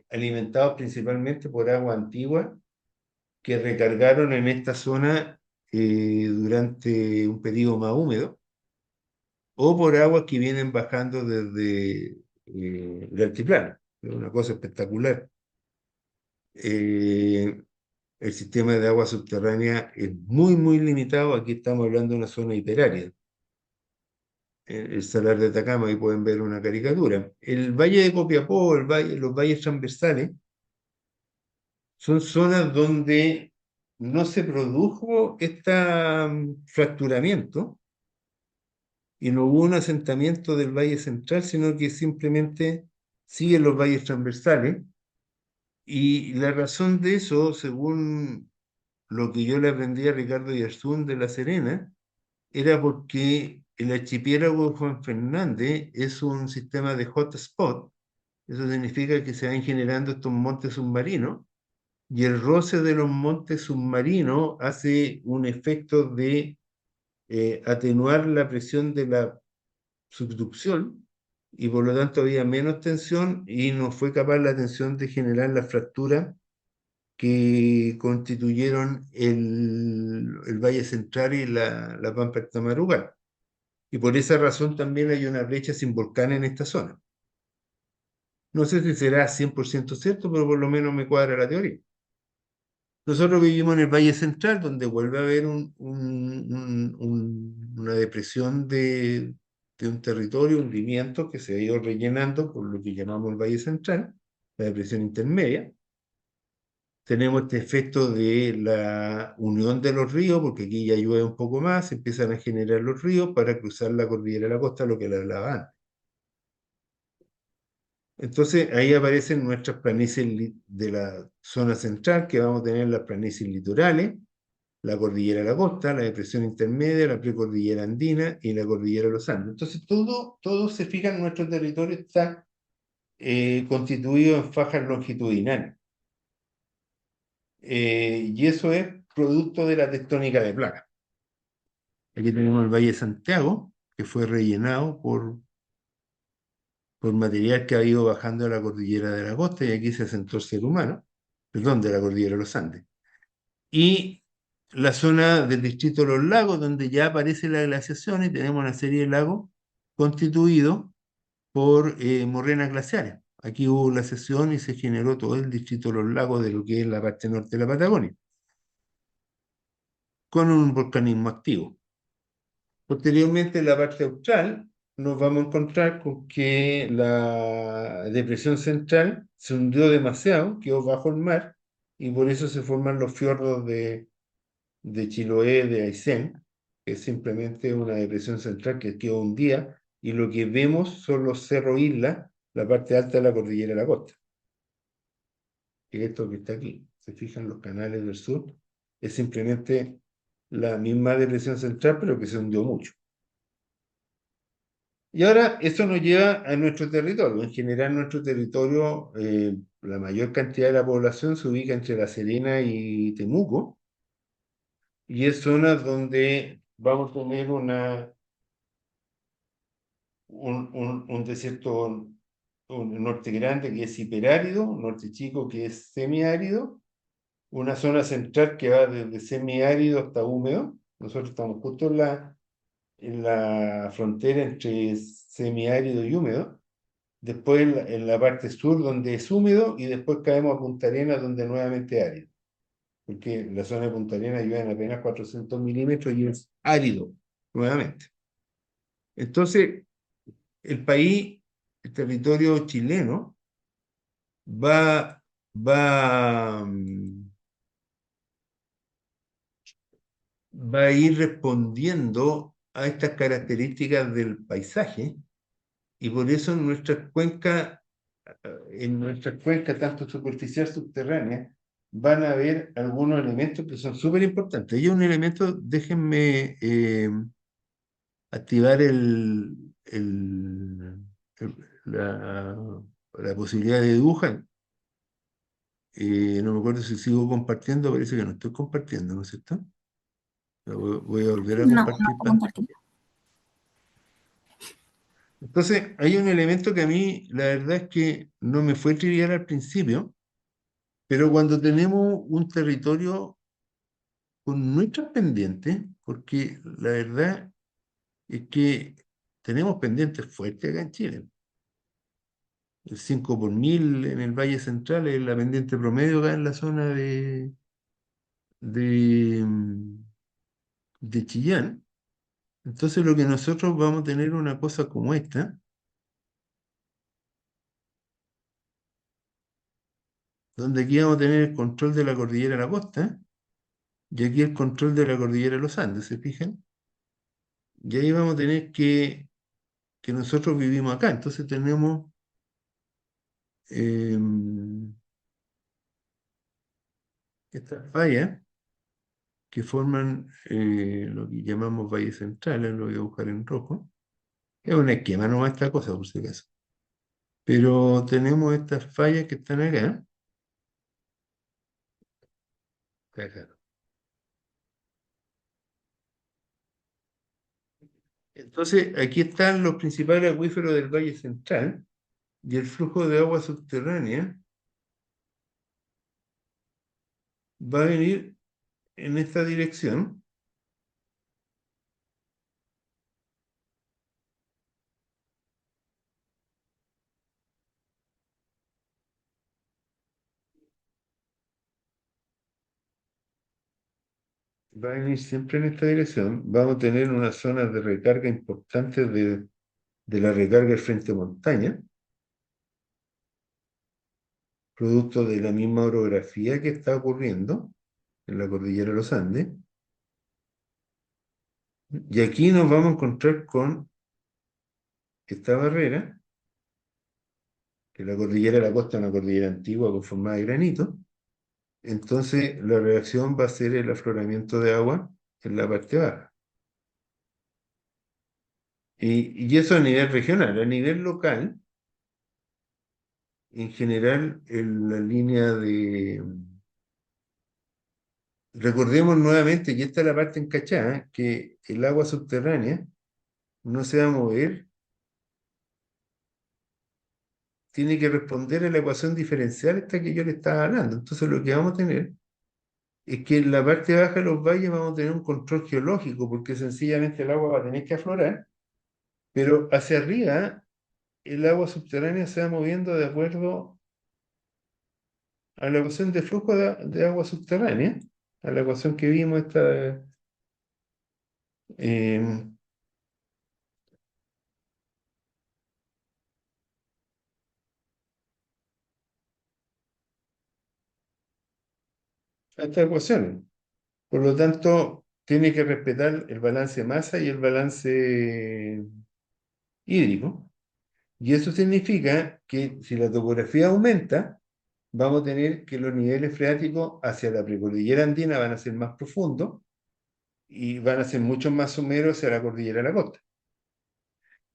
alimentados principalmente por agua antigua, que recargaron en esta zona durante un periodo más húmedo, o por aguas que vienen bajando desde el altiplano. Es una cosa espectacular. Eh, el sistema de agua subterránea es muy, muy limitado. Aquí estamos hablando de una zona hiperárida. El Salar de Atacama, ahí pueden ver una caricatura. El Valle de Copiapó, los valles transversales, son zonas donde no se produjo este fracturamiento, y no hubo un asentamiento del Valle Central, sino que simplemente siguen los valles transversales. Y la razón de eso, según lo que yo le aprendí a Ricardo Yarzún de La Serena, era porque el archipiélago Juan Fernández es un sistema de hotspot. Eso significa que se van generando estos montes submarinos, y el roce de los montes submarinos hace un efecto de atenuar la presión de la subducción, y por lo tanto había menos tensión, y no fue capaz la tensión de generar las fracturas que constituyeron el Valle Central y la Pampa del Tamarugal. Y por esa razón también hay una brecha sin volcán en esta zona. No sé si será 100% cierto, pero por lo menos me cuadra la teoría. Nosotros vivimos en el Valle Central, donde vuelve a haber una depresión de un territorio, hundimiento que se ha ido rellenando por lo que llamamos el Valle Central, la depresión intermedia. Tenemos este efecto de la unión de los ríos, porque aquí ya llueve un poco más, se empiezan a generar los ríos para cruzar la cordillera de la costa, lo que le hablaba antes. Entonces ahí aparecen nuestras planicies de la zona central, que vamos a tener las planicies litorales, la cordillera de la costa, la depresión intermedia, la precordillera andina y la cordillera de los Andes. Entonces todo se fija en nuestro territorio, está constituido en fajas longitudinales. Y eso es producto de la tectónica de placas. Aquí tenemos el Valle de Santiago, que fue rellenado por material que ha ido bajando de la cordillera de la costa, y aquí se asentó el ser humano, perdón, de la cordillera de los Andes. Y la zona del distrito de los lagos, donde ya aparece la glaciación, y tenemos una serie de lagos constituidos por morrenas glaciares. Aquí hubo glaciación y se generó todo el distrito de los lagos de lo que es la parte norte de la Patagonia, con un volcanismo activo. Posteriormente, en la parte austral, nos vamos a encontrar con que la depresión central se hundió demasiado, quedó bajo el mar, y por eso se forman los fiordos de Chiloé, de Aysén, que es simplemente una depresión central que quedó hundida, y lo que vemos son los cerros islas, la parte alta de la cordillera de la costa, que es esto que está aquí. Se fijan los canales del sur, es simplemente la misma depresión central, pero que se hundió mucho. Y ahora eso nos lleva a nuestro territorio. En general, nuestro territorio, la mayor cantidad de la población se ubica entre La Serena y Temuco, y es zonas donde vamos a tener un desierto, un norte grande que es hiperárido, un norte chico que es semiárido, una zona central que va desde semiárido hasta húmedo. Nosotros estamos justo en la frontera entre semiárido y húmedo. Después en la parte sur, donde es húmedo, y después caemos a Punta Arenas, donde nuevamente es árido, porque en la zona de Punta Arenas llueven apenas 400 milímetros y es árido nuevamente. Entonces, el país, el territorio chileno, va, va, mm, va a ir respondiendo a estas características del paisaje y por eso en nuestras cuencas, tanto superficial subterránea, van a haber algunos elementos que son súper importantes. Y un elemento, déjenme activar el- la, la posibilidad de dibujar. No me acuerdo si sigo compartiendo, parece que no estoy compartiendo, ¿no es cierto? Voy a volver a No, no compartir puedo compartir. Entonces, hay un elemento que a mí, la verdad es que no me fue trivial al principio, pero cuando tenemos un territorio con nuestras pendientes, porque la verdad es que tenemos pendientes fuertes acá en Chile. El 5 por 1000 en el Valle Central es la pendiente promedio acá en la zona de, mm, de Chillán. Entonces, lo que nosotros vamos a tener una cosa como esta, donde aquí vamos a tener el control de la cordillera de la costa y aquí el control de la cordillera de los Andes, ¿se fijan? Y ahí vamos a tener que nosotros vivimos acá. Entonces tenemos eh, estas fallas que forman lo que llamamos valles centrales, lo voy a buscar en rojo. Es un esquema nomás esta cosa, por si acaso. Pero tenemos estas fallas que están acá. Acá. Entonces, aquí están los principales acuíferos del Valle Central y el flujo de agua subterránea va a venir en esta dirección. Va a venir siempre en esta dirección. Vamos a tener unas zonas de recarga importantes de la recarga del frente montaña, producto de la misma orografía que está ocurriendo en la cordillera de los Andes. Y aquí nos vamos a encontrar con esta barrera, que la cordillera de la costa es una cordillera antigua conformada de granito. Entonces, la reacción va a ser el afloramiento de agua en la parte baja. Y eso a nivel regional. A nivel local, en general, en la línea de... Recordemos nuevamente, y esta es la parte encachada, que el agua subterránea no se va a mover, tiene que responder a la ecuación diferencial esta que yo le estaba hablando. Entonces lo que vamos a tener es que en la parte baja de los valles vamos a tener un control geológico, porque sencillamente el agua va a tener que aflorar, pero hacia arriba el agua subterránea se va moviendo de acuerdo a la ecuación de flujo de agua subterránea, a la ecuación que vimos eh, a esta ecuación. Por lo tanto, tiene que respetar el balance de masa y el balance hídrico. Y eso significa que si la topografía aumenta, vamos a tener que los niveles freáticos hacia la precordillera andina van a ser más profundos y van a ser mucho más someros hacia la cordillera de la costa.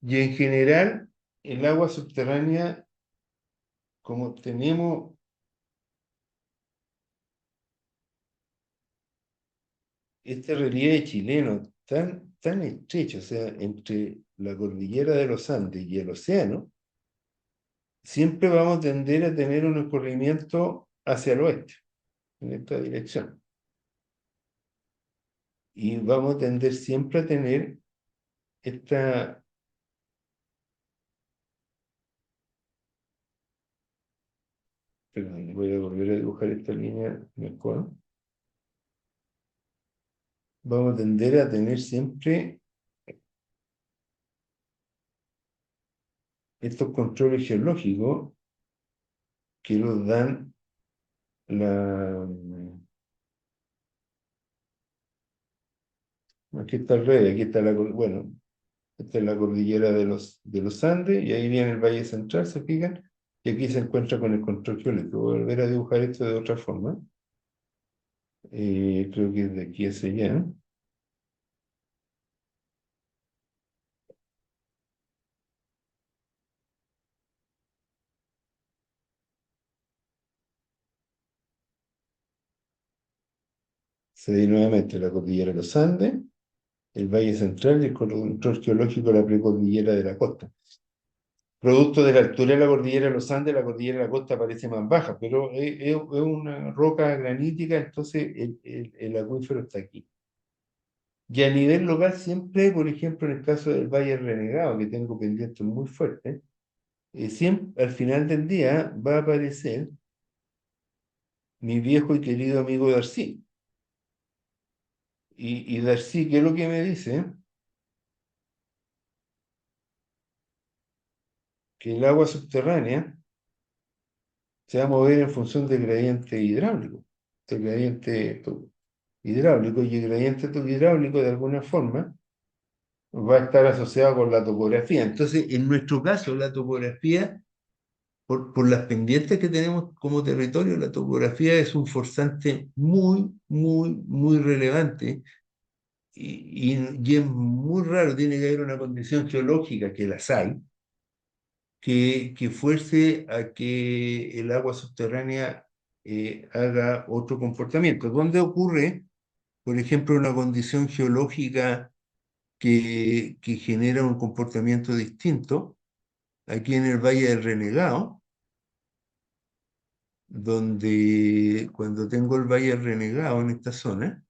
Y en general, el agua subterránea, como tenemos este relieve chileno tan estrecho, o sea, entre la cordillera de los Andes y el océano, siempre vamos a tender a tener un escurrimiento hacia el oeste, en esta dirección. Y vamos a tender siempre a tener esta... Perdón, voy a volver a dibujar esta línea mejor. Vamos a tender a tener siempre estos controles geológicos que nos dan la, Aquí está el rey, aquí está bueno, esta es la cordillera de los Andes, y ahí viene el Valle Central, ¿se fijan? Y aquí se encuentra con el control geológico. Voy a volver a dibujar esto de otra forma. Creo que es de aquí hacia allá. Se ve nuevamente la cordillera de los Andes, el Valle Central y el control geológico de la precordillera de la costa. Producto de la altura de la cordillera de los Andes, la cordillera de la costa parece más baja, pero es una roca granítica, entonces el acuífero está aquí. Y a nivel local siempre, por ejemplo, en el caso del Valle Renegado, que tengo pendientes muy fuertes, siempre al final del día va a aparecer mi viejo y querido amigo Darcy. Y Darcy, ¿qué es lo que me dice? Que el agua subterránea se va a mover en función del gradiente hidráulico, del gradiente hidráulico, y el gradiente hidráulico de alguna forma va a estar asociado con la topografía. Entonces, en nuestro caso, la topografía, por las pendientes que tenemos como territorio, la topografía es un forzante muy, muy, muy relevante y es muy raro, tiene que haber una condición geológica, que las hay, que fuerce a que el agua subterránea haga otro comportamiento. ¿Dónde ocurre, por ejemplo, una condición geológica que genera un comportamiento distinto? Aquí en el Valle del Renegado, donde cuando tengo el Valle del Renegado en esta zona,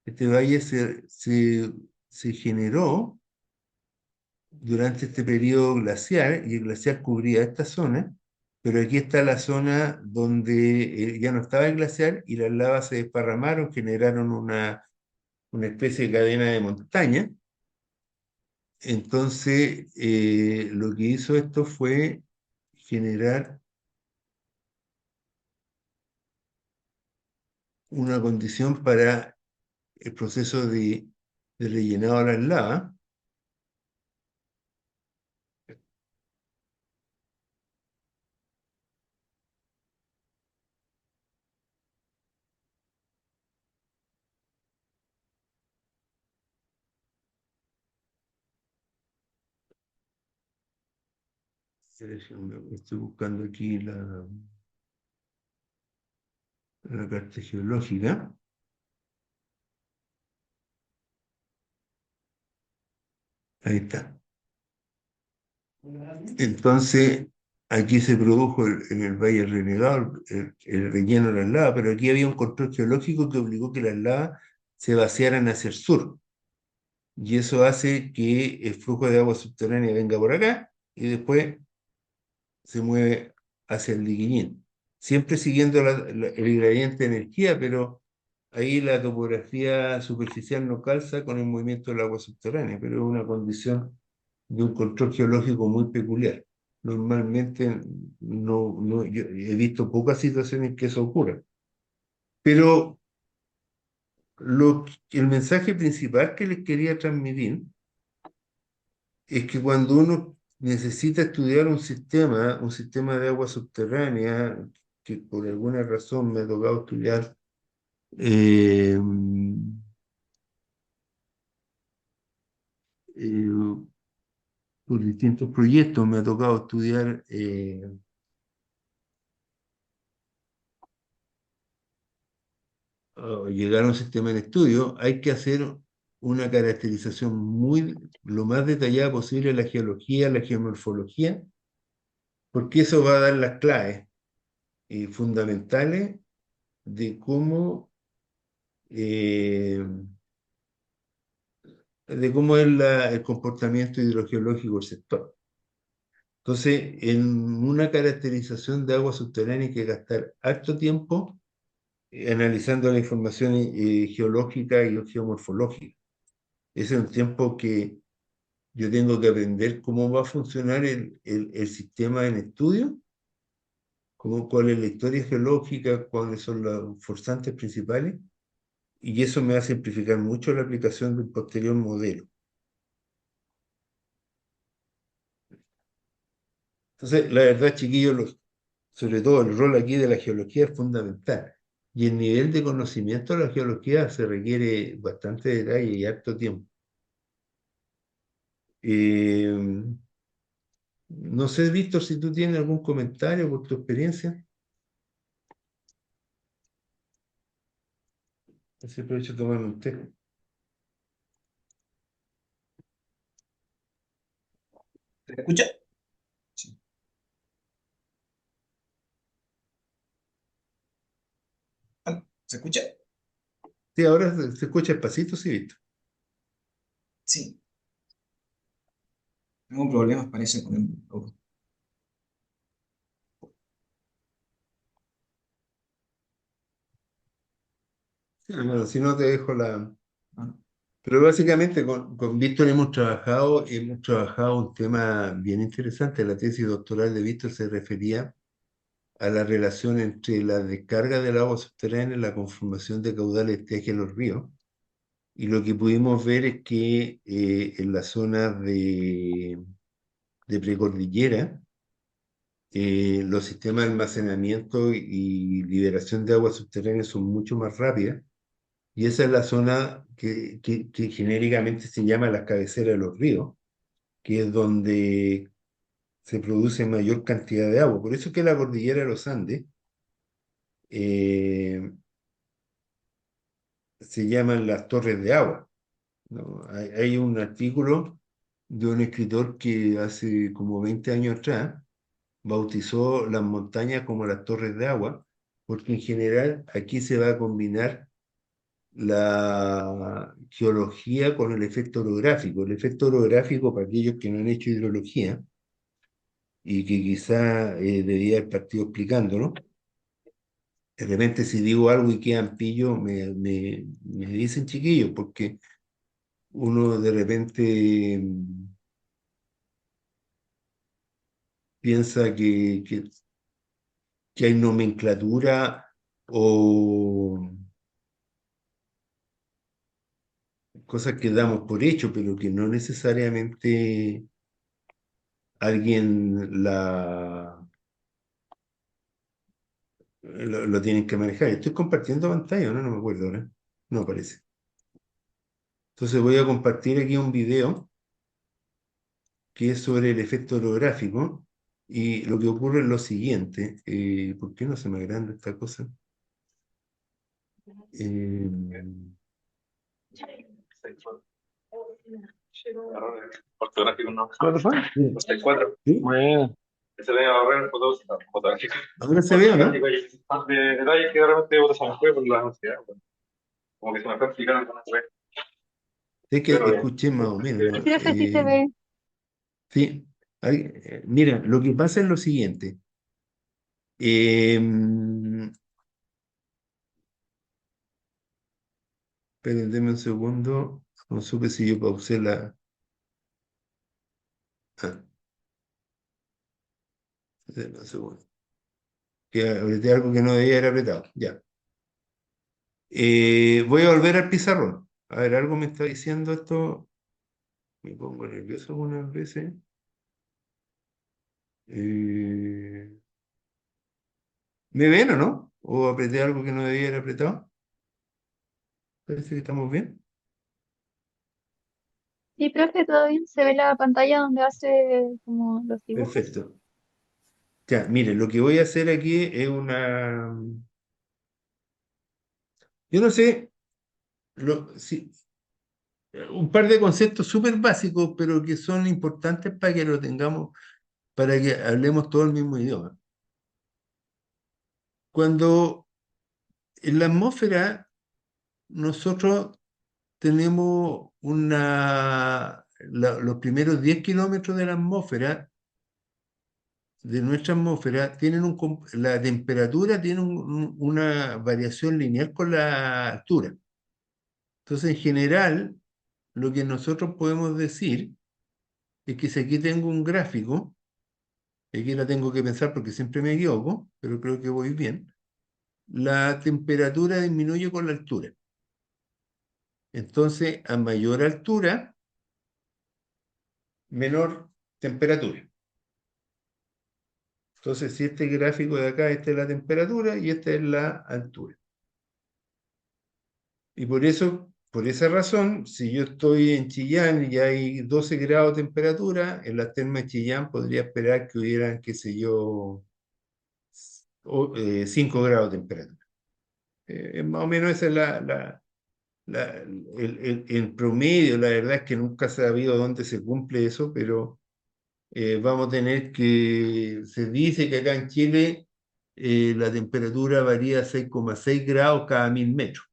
este valle se generó durante este periodo glacial, y el glaciar cubría esta zona, pero aquí está la zona donde ya no estaba el glaciar y las lavas se desparramaron, generaron una especie de cadena de montaña. Entonces, lo que hizo esto fue generar una condición para el proceso de rellenado de las lavas. Estoy buscando aquí la carta geológica. Ahí está. Entonces, aquí se produjo en el Valle Renegado el relleno de las lavas, pero aquí había un control geológico que obligó que las lavas se vaciaran hacia el sur. Y eso hace que el flujo de agua subterránea venga por acá y después se mueve hacia el Liquiñín. Siempre siguiendo el gradiente de energía, pero ahí la topografía superficial no calza con el movimiento del agua subterránea, pero es una condición de un control geológico muy peculiar. Normalmente yo he visto pocas situaciones en que eso ocurra. Pero el mensaje principal que les quería transmitir es que cuando uno necesita estudiar un sistema de agua subterránea, que por alguna razón me ha tocado estudiar eh, eh, por distintos proyectos, me ha tocado estudiar o llegar a un sistema de estudio, hay que hacer una caracterización lo más detallada posible de la geología, la geomorfología, porque eso va a dar las claves fundamentales de eh, cómo es el comportamiento hidrogeológico del sector. Entonces, en una caracterización de agua subterránea hay que gastar harto tiempo analizando la información geológica y geomorfológica. Ese es un tiempo que yo tengo que aprender cómo va a funcionar el sistema en estudio, cuál es la historia geológica, cuáles son los forzantes principales, y eso me va a simplificar mucho la aplicación del posterior modelo. Entonces, la verdad, chiquillos, sobre todo el rol aquí de la geología es fundamental. Y el nivel de conocimiento de la geología se requiere bastante detalle y harto tiempo. Eh, no sé, Víctor, si tú tienes algún comentario por tu experiencia. Así aprovecho de tomar un té. ¿Se escucha? Sí. Ah, ¿se escucha? Sí, ahora se escucha despacito, sí, Víctor. Sí. Tengo problemas, parece, con el audio. Sí, hermano, si no te dejo la... Ah, Pero básicamente con Víctor hemos trabajado un tema bien interesante. La tesis doctoral de Víctor se refería a la relación entre la descarga del agua subterránea y la conformación de caudales de estiaje en los ríos. Y lo que pudimos ver es que en la zona de precordillera, los sistemas de almacenamiento y liberación de agua subterránea son mucho más rápidas. Y esa es la zona que genéricamente se llama las cabeceras de los ríos, que es donde se produce mayor cantidad de agua. Por eso es que la cordillera de los Andes eh, se llaman las torres de agua, ¿no? Hay un artículo de un escritor que hace como 20 años atrás bautizó las montañas como las torres de agua, porque en general aquí se va a combinar la geología con el efecto orográfico. El efecto orográfico, para aquellos que no han hecho hidrología y que quizá debería haber partido explicándolo, de repente si digo algo y quedan pillos, me dicen chiquillos, porque uno de repente piensa que hay nomenclatura o cosas que damos por hecho, pero que no necesariamente alguien lo tienen que manejar. Estoy compartiendo pantalla, ¿no? No me acuerdo ahora. No aparece. Entonces voy a compartir aquí un video que es sobre el efecto orográfico y lo que ocurre es lo siguiente. ¿Por qué no se me agranda esta cosa? Eh, Ortográfico no. ¿Cuál fue? Sí. 64. ¿Sí? Bueno. Ese debe ahorrar fotográfico. Ahora se ve, ¿o no? Ortográfico y más de detalles que de repente botas se me fue por la ansiedad. Bueno. Como que se me fue explicar alguna vez. Es que Pero bien. escuché más o menos, Así ¿no? Sí, ese sí se ve. Sí. Mira, lo que pasa es lo siguiente. Eh, Esperen, denme un segundo. No supe si yo pausé la... Ah, denme un segundo. Que apreté algo que no debía haber apretado. Ya. Voy a volver al pizarrón. A ver, algo me está diciendo esto. Me pongo nervioso algunas veces. Eh, ¿Me ven o no? ¿O apreté algo que no debía haber apretado? Parece que estamos bien. Sí, profe, todo bien. Se ve la pantalla donde hace como los dibujos. Perfecto. Ya, mire, lo que voy a hacer aquí es una... Yo no sé, un par de conceptos súper básicos, pero que son importantes para que lo tengamos, para que hablemos todo el mismo idioma. Cuando en la atmósfera nosotros tenemos los primeros 10 kilómetros de la atmósfera, de nuestra atmósfera, tienen la temperatura tiene una variación lineal con la altura. Entonces, en general, lo que nosotros podemos decir es que si aquí tengo un gráfico, y aquí la tengo que pensar porque siempre me equivoco, pero creo que voy bien, la temperatura disminuye con la altura. Entonces, a mayor altura, menor temperatura. Entonces, si este gráfico de acá, esta es la temperatura y esta es la altura. Y por eso, por esa razón, si yo estoy en Chillán y hay 12 grados de temperatura, en las termas de Chillán podría esperar que hubieran, qué sé yo, 5 grados de temperatura. Más o menos esa es el promedio. La verdad es que nunca se ha sabido dónde se cumple eso, pero vamos a tener que, se dice que acá en Chile la temperatura varía 6,6 grados cada 1000 metros.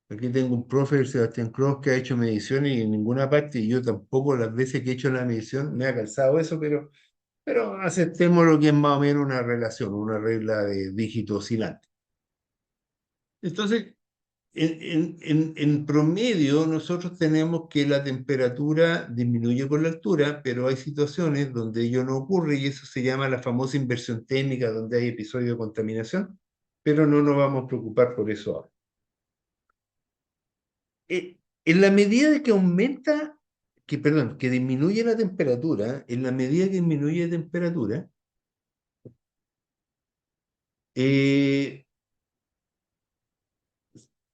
Aquí tengo un profe, el Sebastián Cross, que ha hecho mediciones y en ninguna parte, y yo tampoco las veces que he hecho la medición me ha calzado eso, pero aceptemos lo que es más o menos una relación, una regla de dígito oscilante. Entonces, en promedio, nosotros tenemos que la temperatura disminuye con la altura, pero hay situaciones donde ello no ocurre y eso se llama la famosa inversión térmica, donde hay episodios de contaminación, pero no nos vamos a preocupar por eso ahora. En la medida de que aumenta, perdón, que disminuye la temperatura, en la medida que disminuye la temperatura, eh,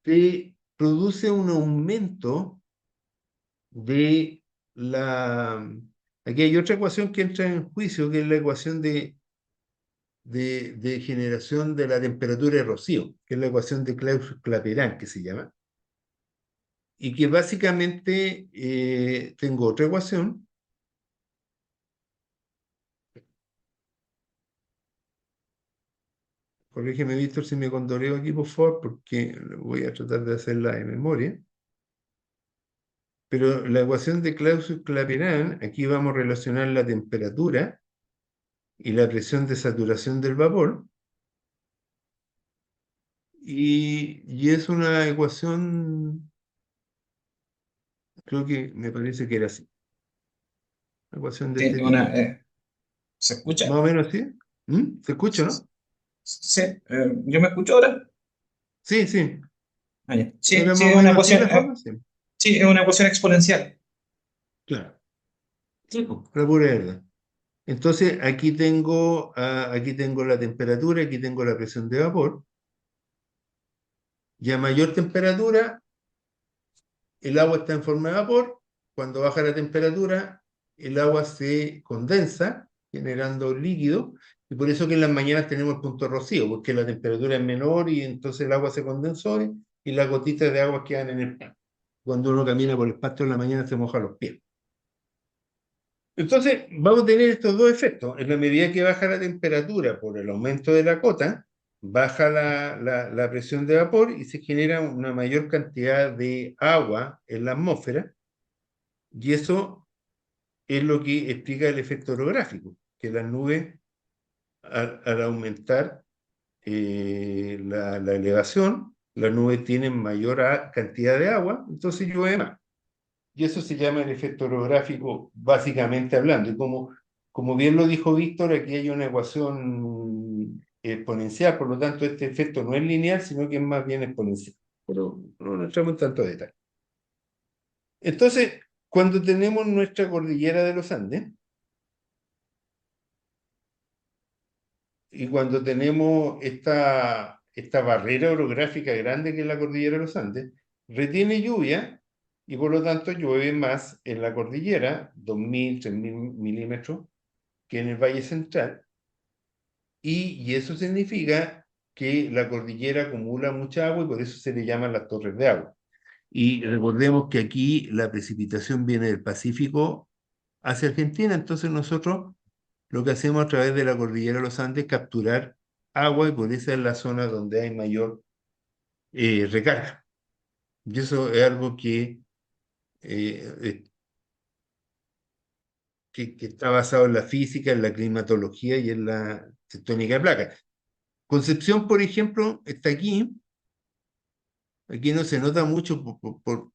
se produce un aumento de la... Aquí hay otra ecuación que entra en juicio, que es la ecuación de generación de la temperatura de rocío, que es la ecuación de Clapeyron, que se llama, y que básicamente tengo otra ecuación. Corrígeme, Víctor, si me condoreo aquí, por favor, porque voy a tratar de hacerla de memoria. Pero la ecuación de Clausius-Clapeyron, aquí vamos a relacionar la temperatura y la presión de saturación del vapor. Y es una ecuación, creo que me parece que era así. Una ecuación de este Tiene tipo. ¿se escucha? Más o menos así. ¿Mm? ¿Se escucha, no? Sí, ¿yo me escucho ahora? Sí, sí. Ah, ya. ¿No Sí, era sí, más es o una menos así ecuación, la forma? Sí, sí, es una ecuación exponencial. claro. Sí, pues, la pura verdad. Entonces, aquí tengo la temperatura, aquí tengo la presión de vapor, y a mayor temperatura, el agua está en forma de vapor. Cuando baja la temperatura, el agua se condensa, generando líquido, y por eso que en las mañanas tenemos el punto rocío, porque la temperatura es menor y entonces el agua se condensó y las gotitas de agua quedan en el pasto. Cuando uno camina por el pasto en la mañana se moja los pies. Entonces, vamos a tener estos dos efectos. En la medida que baja la temperatura por el aumento de la cota, baja la presión de vapor y se genera una mayor cantidad de agua en la atmósfera, y eso es lo que explica el efecto orográfico, que las nubes, al aumentar la elevación, las nubes tienen mayor cantidad de agua, entonces llueve más. Y eso se llama el efecto orográfico, básicamente hablando. Y como bien lo dijo Víctor, aquí hay una ecuación exponencial, por lo tanto, este efecto no es lineal, sino que es más bien exponencial. Pero no entramos en tanto detalle. Entonces, cuando tenemos nuestra cordillera de los Andes, y cuando tenemos esta barrera orográfica grande que es la cordillera de los Andes, retiene lluvia y por lo tanto llueve más en la cordillera, 2000, 3000 milímetros, que en el Valle Central, y eso significa que la cordillera acumula mucha agua y por eso se le llaman las torres de agua. Y recordemos que aquí la precipitación viene del Pacífico hacia Argentina, entonces nosotros lo que hacemos a través de la cordillera de los Andes es capturar agua y por esa es la zona donde hay mayor recarga. Y eso es algo eh, que está basado en la física, en la climatología y en la tectónica de placas. Concepción, por ejemplo, está aquí. Aquí no se nota mucho por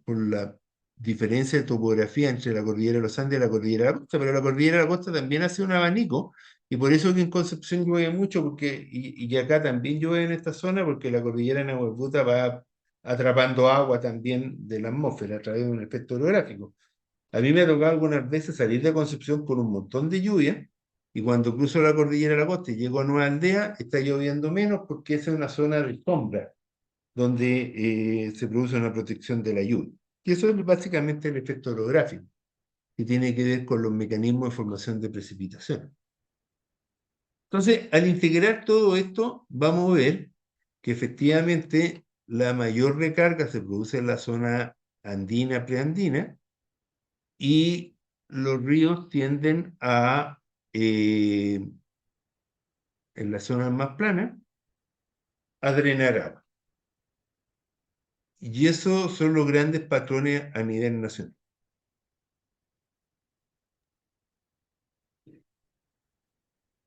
la diferencia de topografía entre la cordillera de los Andes y la cordillera de la costa, pero la cordillera de la costa también hace un abanico, y por eso que en Concepción llueve mucho, y acá también llueve en esta zona, porque la cordillera de Nahuelbuta va atrapando agua también de la atmósfera a través de un efecto orográfico. A mí me ha tocado algunas veces salir de Concepción con un montón de lluvia y cuando cruzo la cordillera de la costa y llego a Nueva Aldea, está lloviendo menos porque esa es una zona de sombra donde se produce una protección de la lluvia. Y eso es básicamente el efecto orográfico, que tiene que ver con los mecanismos de formación de precipitación. Entonces, al integrar todo esto, vamos a ver que efectivamente la mayor recarga se produce en la zona andina, preandina, y los ríos tienden a, en las zonas más planas, a drenar agua. Y esos son los grandes patrones a nivel nacional.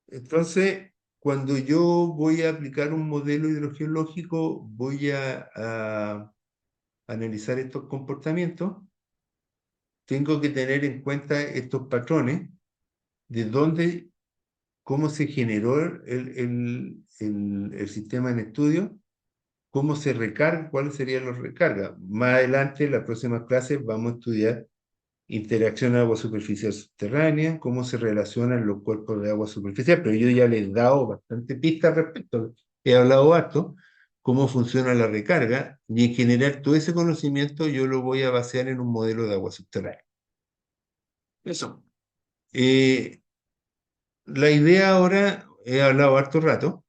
Entonces, cuando yo voy a aplicar un modelo hidrogeológico, voy a analizar estos comportamientos, tengo que tener en cuenta estos patrones, de dónde, cómo se generó el sistema en estudio, cómo se recarga, cuáles serían los recargas. Más adelante, en las próximas clases, vamos a estudiar interacción agua superficial subterránea, cómo se relacionan los cuerpos de agua superficial, pero yo ya les he dado bastante pistas al respecto. He hablado harto cómo funciona la recarga y en general todo ese conocimiento yo lo voy a basear en un modelo de agua subterránea. Eso. La idea ahora, he hablado harto rato,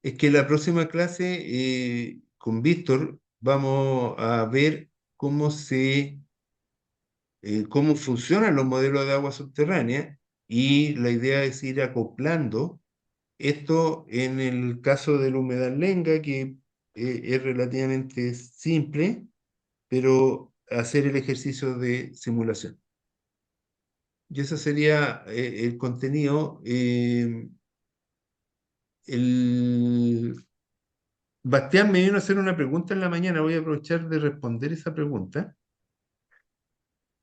es que la próxima clase con Víctor vamos a ver cómo funcionan los modelos de agua subterránea y la idea es ir acoplando esto en el caso del humedal Lenga, que es relativamente simple, pero hacer el ejercicio de simulación. Y ese sería el contenido. El Bastián me vino a hacer una pregunta en la mañana, voy a aprovechar de responder esa pregunta,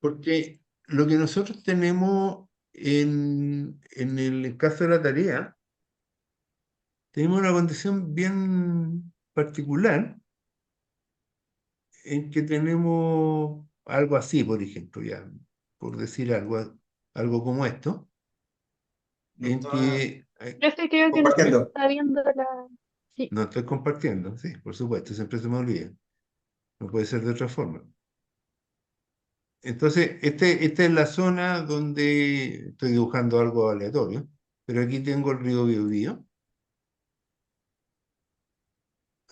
porque lo que nosotros tenemos en el caso de la tarea, tenemos una condición bien particular en que tenemos algo así, por ejemplo, ya, por decir algo como esto, No en está que Profe, creo que no se compartiendo. está viendo la... Sí, no estoy compartiendo, sí, por supuesto, siempre se me olvida, no puede ser de otra forma. Entonces, esta es la zona donde estoy dibujando algo aleatorio, pero aquí tengo el río Biobío.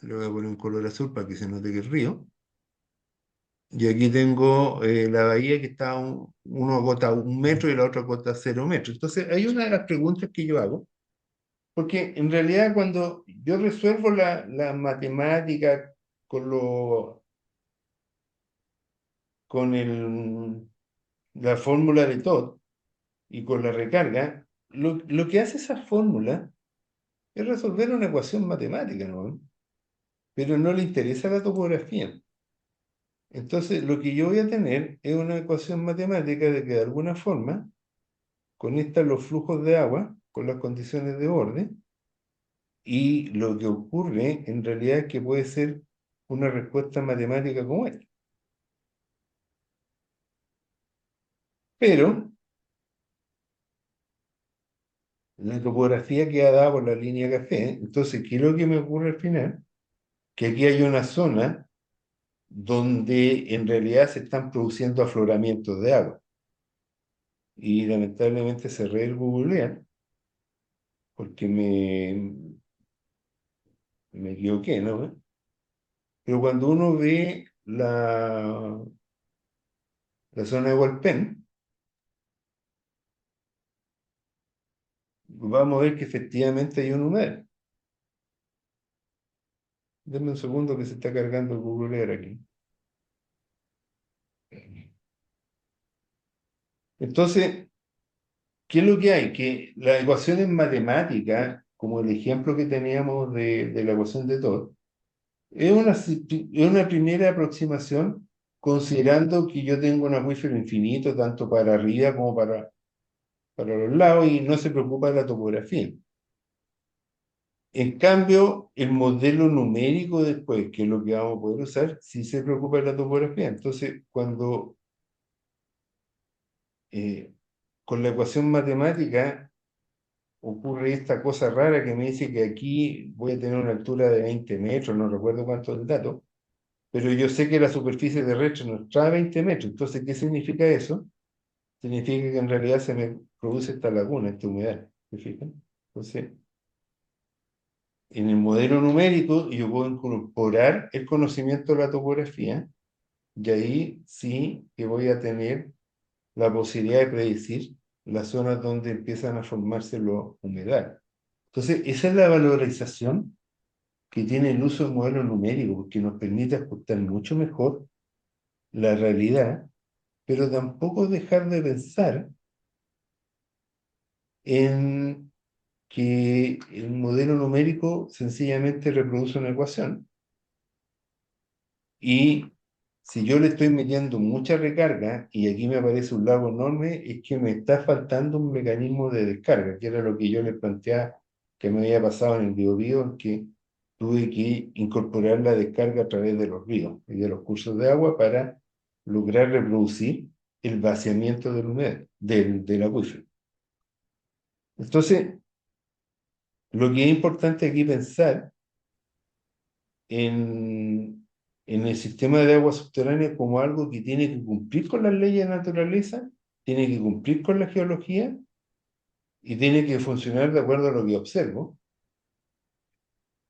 Le voy a poner un color azul para que se note que es río. Y aquí tengo la bahía que está, uno agota 1 metro y la otra agota 0 metros. Entonces, hay una de las preguntas que yo hago, porque en realidad cuando yo resuelvo la matemática con, con la fórmula de Todd y con la recarga, lo que hace esa fórmula es resolver una ecuación matemática, ¿no? Pero no le interesa la topografía. Entonces, lo que yo voy a tener es una ecuación matemática de que de alguna forma conecta los flujos de agua con las condiciones de orden y lo que ocurre en realidad es que puede ser una respuesta matemática como esta. Pero la topografía queda dada por la línea café, entonces, ¿qué es lo que me ocurre al final? Que aquí hay una zona donde en realidad se están produciendo afloramientos de agua. Y lamentablemente cerré el Google Earth porque me equivoqué, ¿no? Pero cuando uno ve la zona de Hualpén, vamos a ver que efectivamente hay un humedal. Denme un segundo que se está cargando el Google Earth aquí. Entonces, ¿qué es lo que hay? Que las ecuaciones matemáticas, como el ejemplo que teníamos de la ecuación de Todd, es una primera aproximación considerando que yo tengo un acuífero infinito, tanto para arriba como para los lados, y no se preocupa de la topografía. En cambio, el modelo numérico después, que es lo que vamos a poder usar, sí se preocupa de la topografía. Entonces, cuando con la ecuación matemática ocurre esta cosa rara que me dice que aquí voy a tener una altura de 20 metros, no recuerdo cuánto es el dato, pero yo sé que la superficie terrestre no está a 20 metros. Entonces, ¿qué significa eso? Significa que en realidad se me produce esta laguna, esta humedad. ¿Se fijan? Entonces, en el modelo numérico yo puedo incorporar el conocimiento de la topografía y ahí sí que voy a tener la posibilidad de predecir las zonas donde empiezan a formarse los humedales. Entonces, esa es la valorización que tiene el uso del modelo numérico, porque nos permite ajustar mucho mejor la realidad, pero tampoco dejar de pensar en que el modelo numérico sencillamente reproduce una ecuación y si yo le estoy metiendo mucha recarga y aquí me aparece un lago enorme, es que me está faltando un mecanismo de descarga, que era lo que yo le planteaba que me había pasado en el Biobío, en que tuve que incorporar la descarga a través de los ríos y de los cursos de agua para lograr reproducir el vaciamiento del acuífero. Entonces, lo que es importante aquí pensar en el sistema de agua subterránea como algo que tiene que cumplir con las leyes de naturaleza, tiene que cumplir con la geología y tiene que funcionar de acuerdo a lo que observo,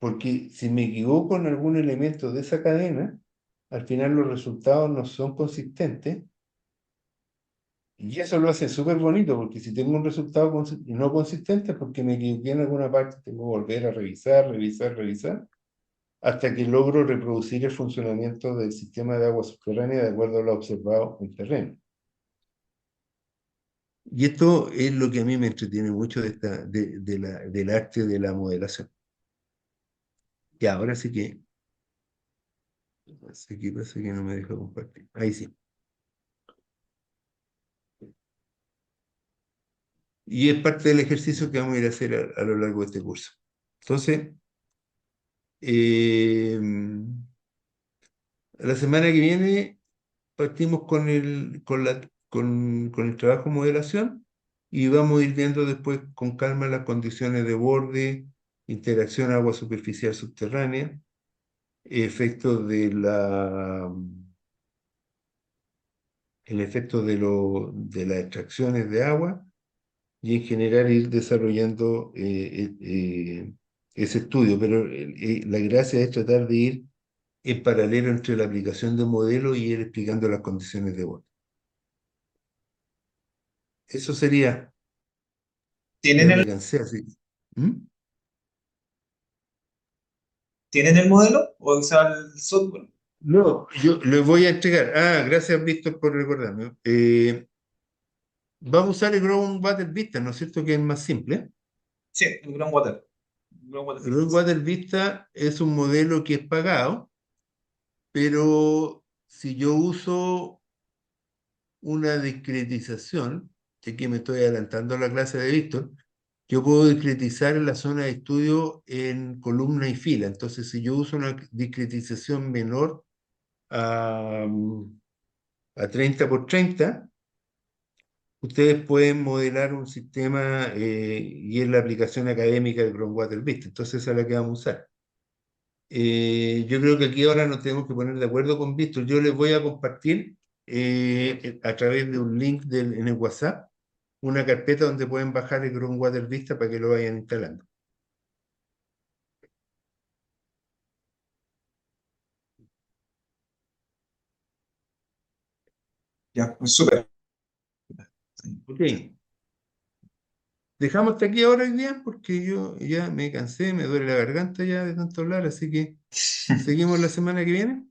porque si me equivoco en algún elemento de esa cadena, al final los resultados no son consistentes y eso lo hace súper bonito, porque si tengo un resultado no consistente, porque me equivoqué en alguna parte, tengo que volver a revisar hasta que logro reproducir el funcionamiento del sistema de agua subterránea de acuerdo a lo observado en terreno. Y esto es lo que a mí me entretiene mucho del arte de la modelación. Y ahora sí que, pasa que no me deja compartir. Ahí sí. Y es parte del ejercicio que vamos a ir a hacer a lo largo de este curso. Entonces, eh, la semana que viene partimos con el trabajo de modelación y vamos a ir viendo después con calma las condiciones de borde, interacción agua superficial subterránea, efectos el efecto de las extracciones de agua y en general ir desarrollando ese estudio. Pero la gracia es tratar de ir en paralelo entre la aplicación de modelo y ir explicando las condiciones de borde. Eso sería. ¿Tienen Ya me el, cansé así. ¿Mm? ¿tienen el modelo o sea el software? No, yo le voy a entregar. Ah, gracias, Víctor, por recordarme. Vamos a usar el Groundwater Vista, ¿no es cierto? Que es más simple. Sí, el Groundwater. Groundwater El Vistas. Groundwater Vista es un modelo que es pagado, pero si yo uso una discretización, que aquí me estoy adelantando a la clase de Víctor, yo puedo discretizar en la zona de estudio en columna y fila. Entonces, si yo uso una discretización menor a, a 30 por 30, ustedes pueden modelar un sistema y es la aplicación académica del Groundwater Vista. Entonces, esa es la que vamos a usar. Yo creo que aquí ahora nos tenemos que poner de acuerdo con Víctor. Yo les voy a compartir a través de un link en el WhatsApp una carpeta donde pueden bajar el Groundwater Vista para que lo vayan instalando. Ya, pues súper. Ok. Dejamos hasta aquí ahora hoy día porque yo ya me cansé, me duele la garganta ya de tanto hablar, así que seguimos la semana que viene.